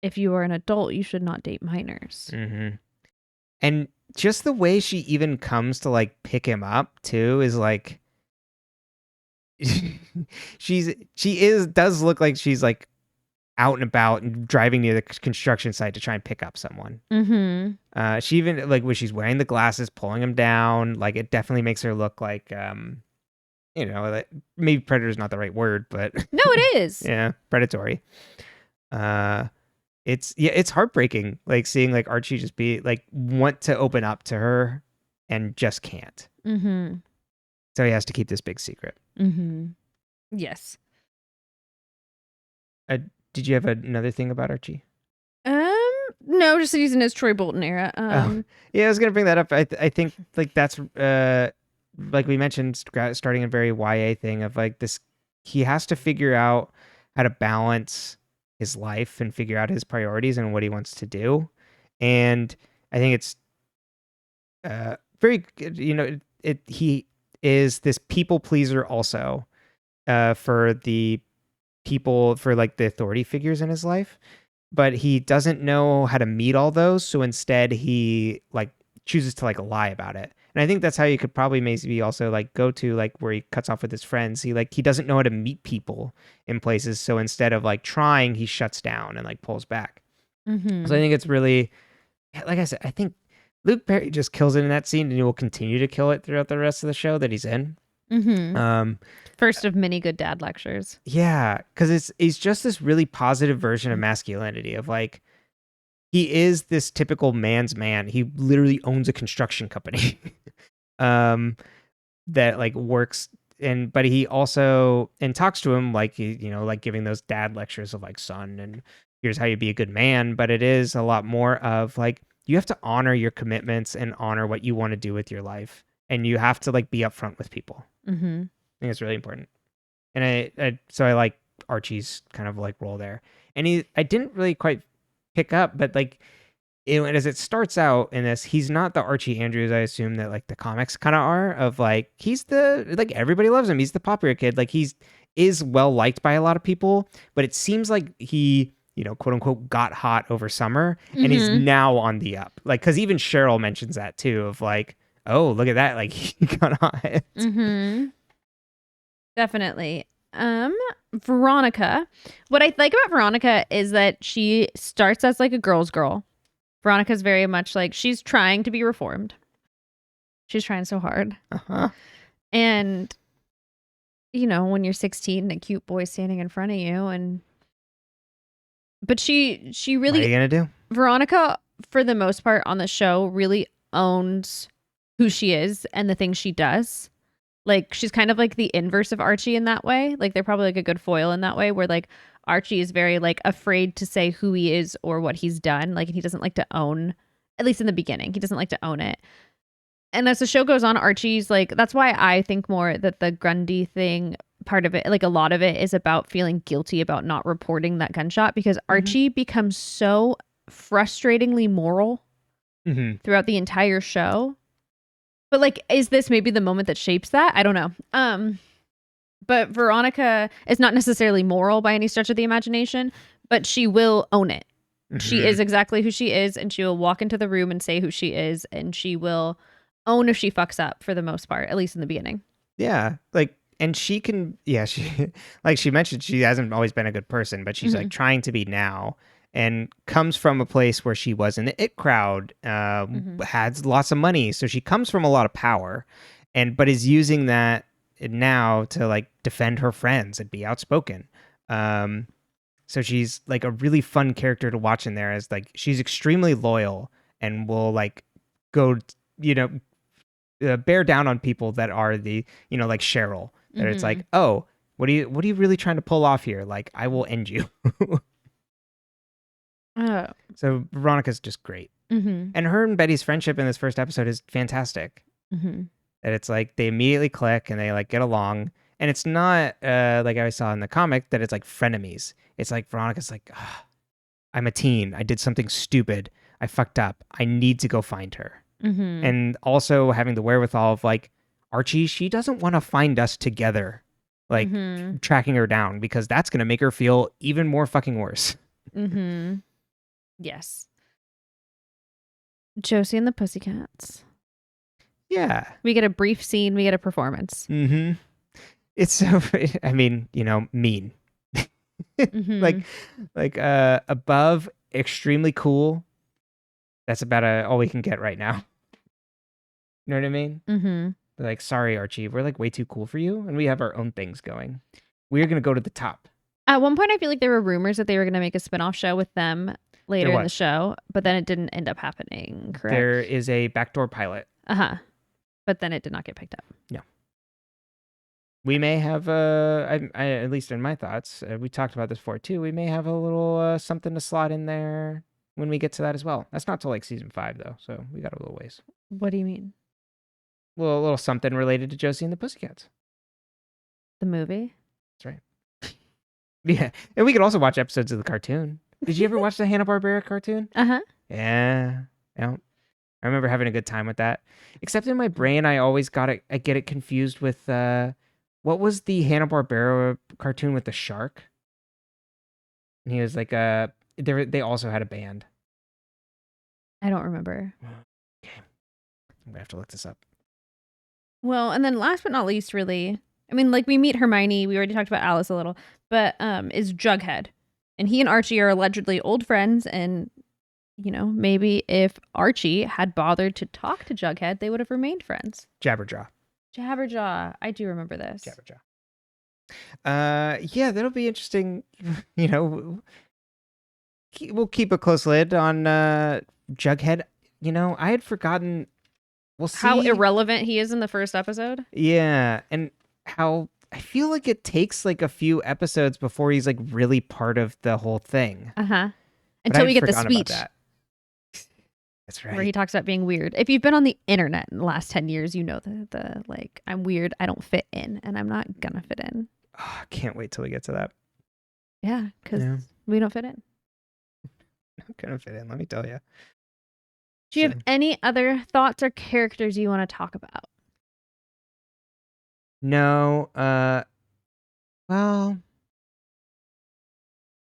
if you are an adult, you should not date minors. And just the way she even comes to like pick him up too is like, does look like she's like out and about and driving near the construction site to try and pick up someone. She even like when she's wearing the glasses, pulling them down, like it definitely makes her look like maybe predator is not the right word, but no, it is. Yeah, predatory. It's heartbreaking, like seeing like Archie just be like want to open up to her and just can't. So he has to keep this big secret. Yes. Did you have another thing about Archie? No, just using his Troy Bolton era. Yeah, I was gonna bring that up. I think like that's like we mentioned, starting a very YA thing of like this. He has to figure out how to balance his life and figure out his priorities and what he wants to do. And I think it's very, he is this people pleaser also for the people, for like the authority figures in his life, but he doesn't know how to meet all those. So instead he like chooses to like lie about it. And I think that's how you could probably maybe also like go to like where he cuts off with his friends. He doesn't know how to meet people in places. So instead of like trying, he shuts down and like pulls back. So I think it's really, like I said, I think Luke Perry just kills it in that scene, and he will continue to kill it throughout the rest of the show that he's in. First of many good dad lectures. Yeah, because he's just this really positive version of masculinity of like, he is this typical man's man. He literally owns a construction company that like works, but he also talks to him like, like giving those dad lectures of like, son, and here's how you be a good man. But it is a lot more of like, you have to honor your commitments and honor what you want to do with your life. And you have to like be upfront with people. I think it's really important. And so I like Archie's kind of like role there. And I didn't really quite pick up, but like as it starts out in this, he's not the Archie Andrews I assume that like the comics kind of are, of like, he's the, like, everybody loves him, he's the popular kid, like is well liked by a lot of people, but it seems like he, quote unquote, got hot over summer, and he's now on the up, like, because even Cheryl mentions that too, of like, oh, look at that, like, he got hot. Definitely. Veronica, what I like about Veronica is that she starts as like a girl's girl. Veronica's very much like, she's trying to be reformed. She's trying so hard. And when you're 16 and a cute boy standing in front of you, but she really, what are you gonna do? Veronica, for the most part on the show, really owns who she is and the things she does. Like, she's kind of like the inverse of Archie in that way. Like, they're probably like a good foil in that way, where like Archie is very like afraid to say who he is or what he's done. Like, he doesn't like to own, at least in the beginning, he doesn't like to own it. And as the show goes on, Archie's like, that's why I think more that the Grundy thing, part of it, like a lot of it, is about feeling guilty about not reporting that gunshot, because Archie becomes so frustratingly moral throughout the entire show. But like, is this maybe the moment that shapes that? I don't know. But Veronica is not necessarily moral by any stretch of the imagination, but she will own it. She is exactly who she is, and she will walk into the room and say who she is, and she will own if she fucks up for the most part, at least in the beginning. Yeah, like, and she can, yeah, she, like she mentioned, she hasn't always been a good person, but she's like trying to be now, and comes from a place where she was in the it crowd, has lots of money, so she comes from a lot of power, but is using that now to like defend her friends and be outspoken. So she's like a really fun character to watch in there, as like she's extremely loyal and will like go, you know, bear down on people that are the, you know, like Cheryl, that it's like, oh, what are you really trying to pull off here? Like, I will end you. Oh. So Veronica's just great. And her and Betty's friendship in this first episode is fantastic. That it's like they immediately click and they like get along. And it's not like I saw in the comic that it's like frenemies. It's like Veronica's like, I'm a teen. I did something stupid. I fucked up. I need to go find her. And also having the wherewithal of like, Archie, she doesn't want to find us together, like tracking her down, because that's going to make her feel even more fucking worse. Yes. Josie and the Pussycats. Yeah. We get a brief scene. We get a performance. It's so, I mean, you know, mean. like above extremely cool. That's about all we can get right now. You know what I mean? Like, sorry, Archie, we're like way too cool for you, and we have our own things going. We're gonna go to the top. At one point, I feel like there were rumors that they were going to make a spinoff show with them later in the show, but then it didn't end up happening, correct? There is a backdoor pilot. But then it did not get picked up. No. We may have, I at least in my thoughts, we talked about this before too, we may have a little something to slot in there when we get to that as well. That's not till like season 5 though, so we got a little ways. What do you mean? Well, a little something related to Josie and the Pussycats. The movie? That's right. Yeah, and we could also watch episodes of the cartoon. Did you ever watch the Hanna-Barbera cartoon? Yeah. I remember having a good time with that. Except in my brain, I always I get it confused with, what was the Hanna-Barbera cartoon with the shark? And he was like, they also had a band. I don't remember. Okay. I'm gonna have to look this up. Well, and then last but not least, really, I mean, like we meet Hermione. We already talked about Alice a little, but is Jughead, and he and Archie are allegedly old friends. And you know, maybe if Archie had bothered to talk to Jughead, they would have remained friends. Jabberjaw. I do remember this. Jabberjaw. Yeah, that'll be interesting. You know, we'll keep a close lid on Jughead. You know, I had forgotten. We'll see how irrelevant he is in the first episode. Yeah, and how I feel like it takes like a few episodes before he's like really part of the whole thing. Until we get the speech. That's right. Where he talks about being weird. If you've been on the internet in the last 10 years, you know the like, I'm weird, I don't fit in, and I'm not gonna fit in. Oh, I can't wait till we get to that. Yeah, because we don't fit in. Not gonna fit in, let me tell you. Do you have any other thoughts or characters you want to talk about? No. Well,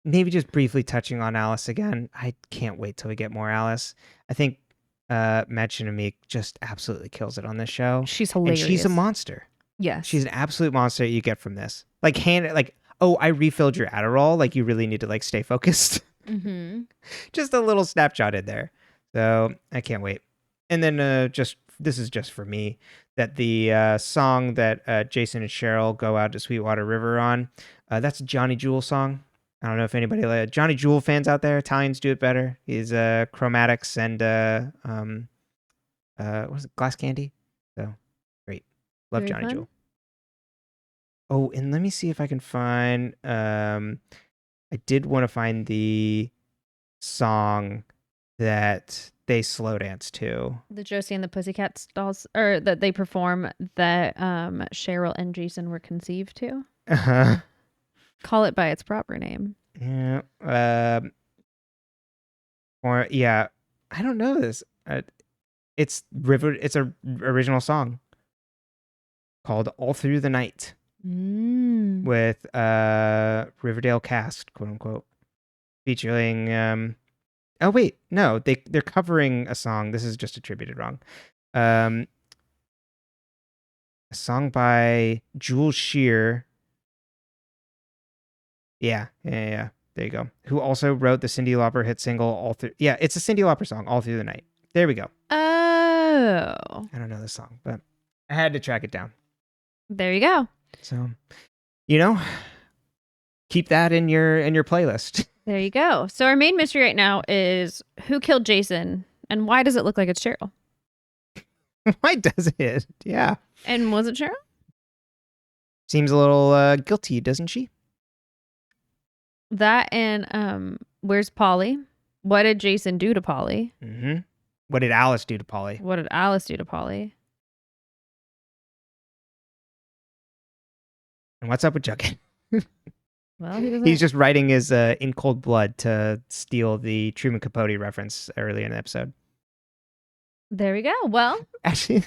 maybe just briefly touching on Alice again. I can't wait till we get more Alice. I think Madge Meek just absolutely kills it on this show. She's hilarious. And she's a monster. Yes. She's an absolute monster that you get from this. Like, oh, I refilled your Adderall. Like, you really need to like stay focused. Just a little snapshot in there. So I can't wait. And then this is just for me, that the song that Jason and Cheryl go out to Sweetwater River on, that's a Johnny Jewel song. I don't know if anybody Johnny Jewel fans out there. Italians do it better. He's Chromatics and what was it, Glass Candy? So great. Love Very Johnny fun. Jewel. Oh, and let me see if I can find I did want to find the song that they slow dance to. The Josie and the Pussycat dolls, or that they perform, that Cheryl and Jason were conceived to. Call it by its proper name. Yeah. Or yeah, I don't know this. It's a original song called All Through the Night with Riverdale cast, quote unquote, featuring oh wait, no, they're covering a song. This is just attributed wrong. A song by Jules Shear. Yeah. There you go. Who also wrote the Cyndi Lauper hit single All Through. Yeah, it's a Cyndi Lauper song, All Through the Night. There we go. Oh. I don't know the song, but I had to track it down. There you go. So, keep that in your playlist. There you go. So our main mystery right now is who killed Jason and why does it look like it's Cheryl? Why does it? Yeah. And was it Cheryl? Seems a little guilty, doesn't she? That and where's Polly? What did Jason do to Polly? Mm-hmm. What did Alice do to Polly? What did Alice do to Polly? And what's up with Jughead? Well, he's just writing his In Cold Blood to steal the Truman Capote reference earlier in the episode. There we go. Well, actually,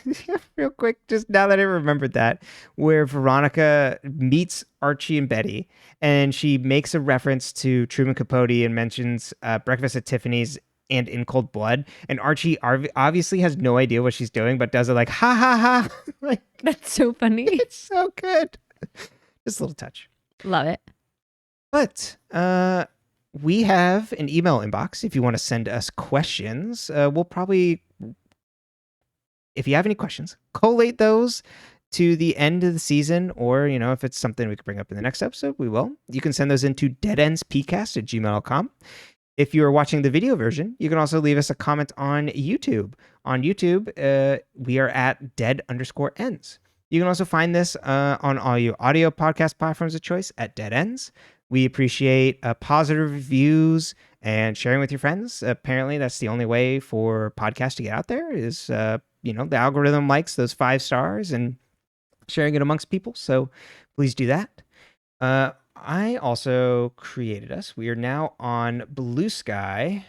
real quick, just now that I remembered that, where Veronica meets Archie and Betty, and she makes a reference to Truman Capote and mentions Breakfast at Tiffany's and In Cold Blood, and Archie obviously has no idea what she's doing, but does it like, ha ha ha. Like, that's so funny. It's so good. Just a little touch. Love it. But we have an email inbox if you want to send us questions. We'll probably, if you have any questions, collate those to the end of the season, or, if it's something we could bring up in the next episode, we will. You can send those into deadendspcast@gmail.com. If you are watching the video version, you can also leave us a comment on YouTube. On YouTube, we are at dead_ends. You can also find this on all your audio podcast platforms of choice at Dead Ends. We appreciate positive reviews and sharing with your friends. Apparently, that's the only way for podcasts to get out there is, the algorithm likes those 5 stars and sharing it amongst people. So please do that. I also created us. We are now on Blue Sky,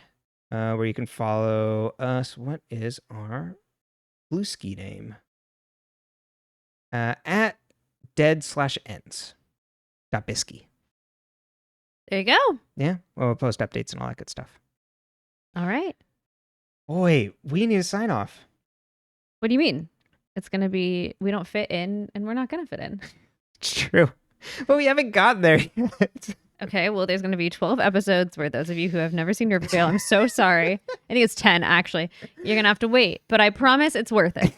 where you can follow us. What is our Blue Ski name? At dead/ends.bisky. There you go. Yeah, we'll post updates and all that good stuff. All right. Boy, we need a sign off. What do you mean? It's going to be, we don't fit in and we're not going to fit in. It's true. But we haven't gotten there yet. Okay, well, there's going to be 12 episodes for those of you who have never seen Riverdale. I'm so sorry. I think it's 10, actually. You're going to have to wait, but I promise it's worth it.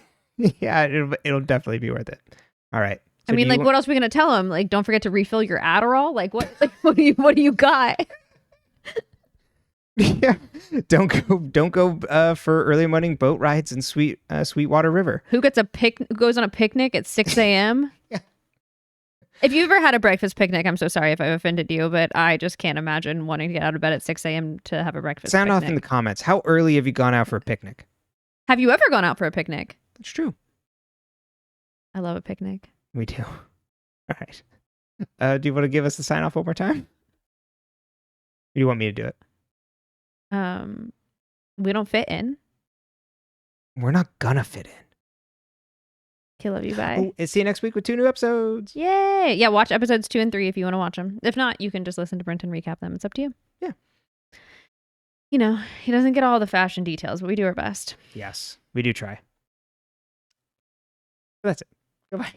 Yeah, it'll definitely be worth it. All right. So I mean, what else are we going to tell them? Like, don't forget to refill your Adderall? Like, what do you got? Yeah. Don't go for early morning boat rides in Sweetwater River. Who goes on a picnic at 6 a.m.? Yeah. If you ever had a breakfast picnic, I'm so sorry if I've offended you, but I just can't imagine wanting to get out of bed at 6 a.m. to have a breakfast Sound picnic. off in the comments. How early have you gone out for a picnic? Have you ever gone out for a picnic? That's true. I love a picnic. We do. All right. Do you want to give us the sign off one more time? Or do you want me to do it? We don't fit in. We're not gonna fit in. Okay, love you. Bye. Oh, see you next week with 2 new episodes. Yay! Yeah, watch episodes 2 and 3 if you want to watch them. If not, you can just listen to Brenton recap them. It's up to you. Yeah. He doesn't get all the fashion details, but we do our best. Yes, we do try. That's it. Goodbye.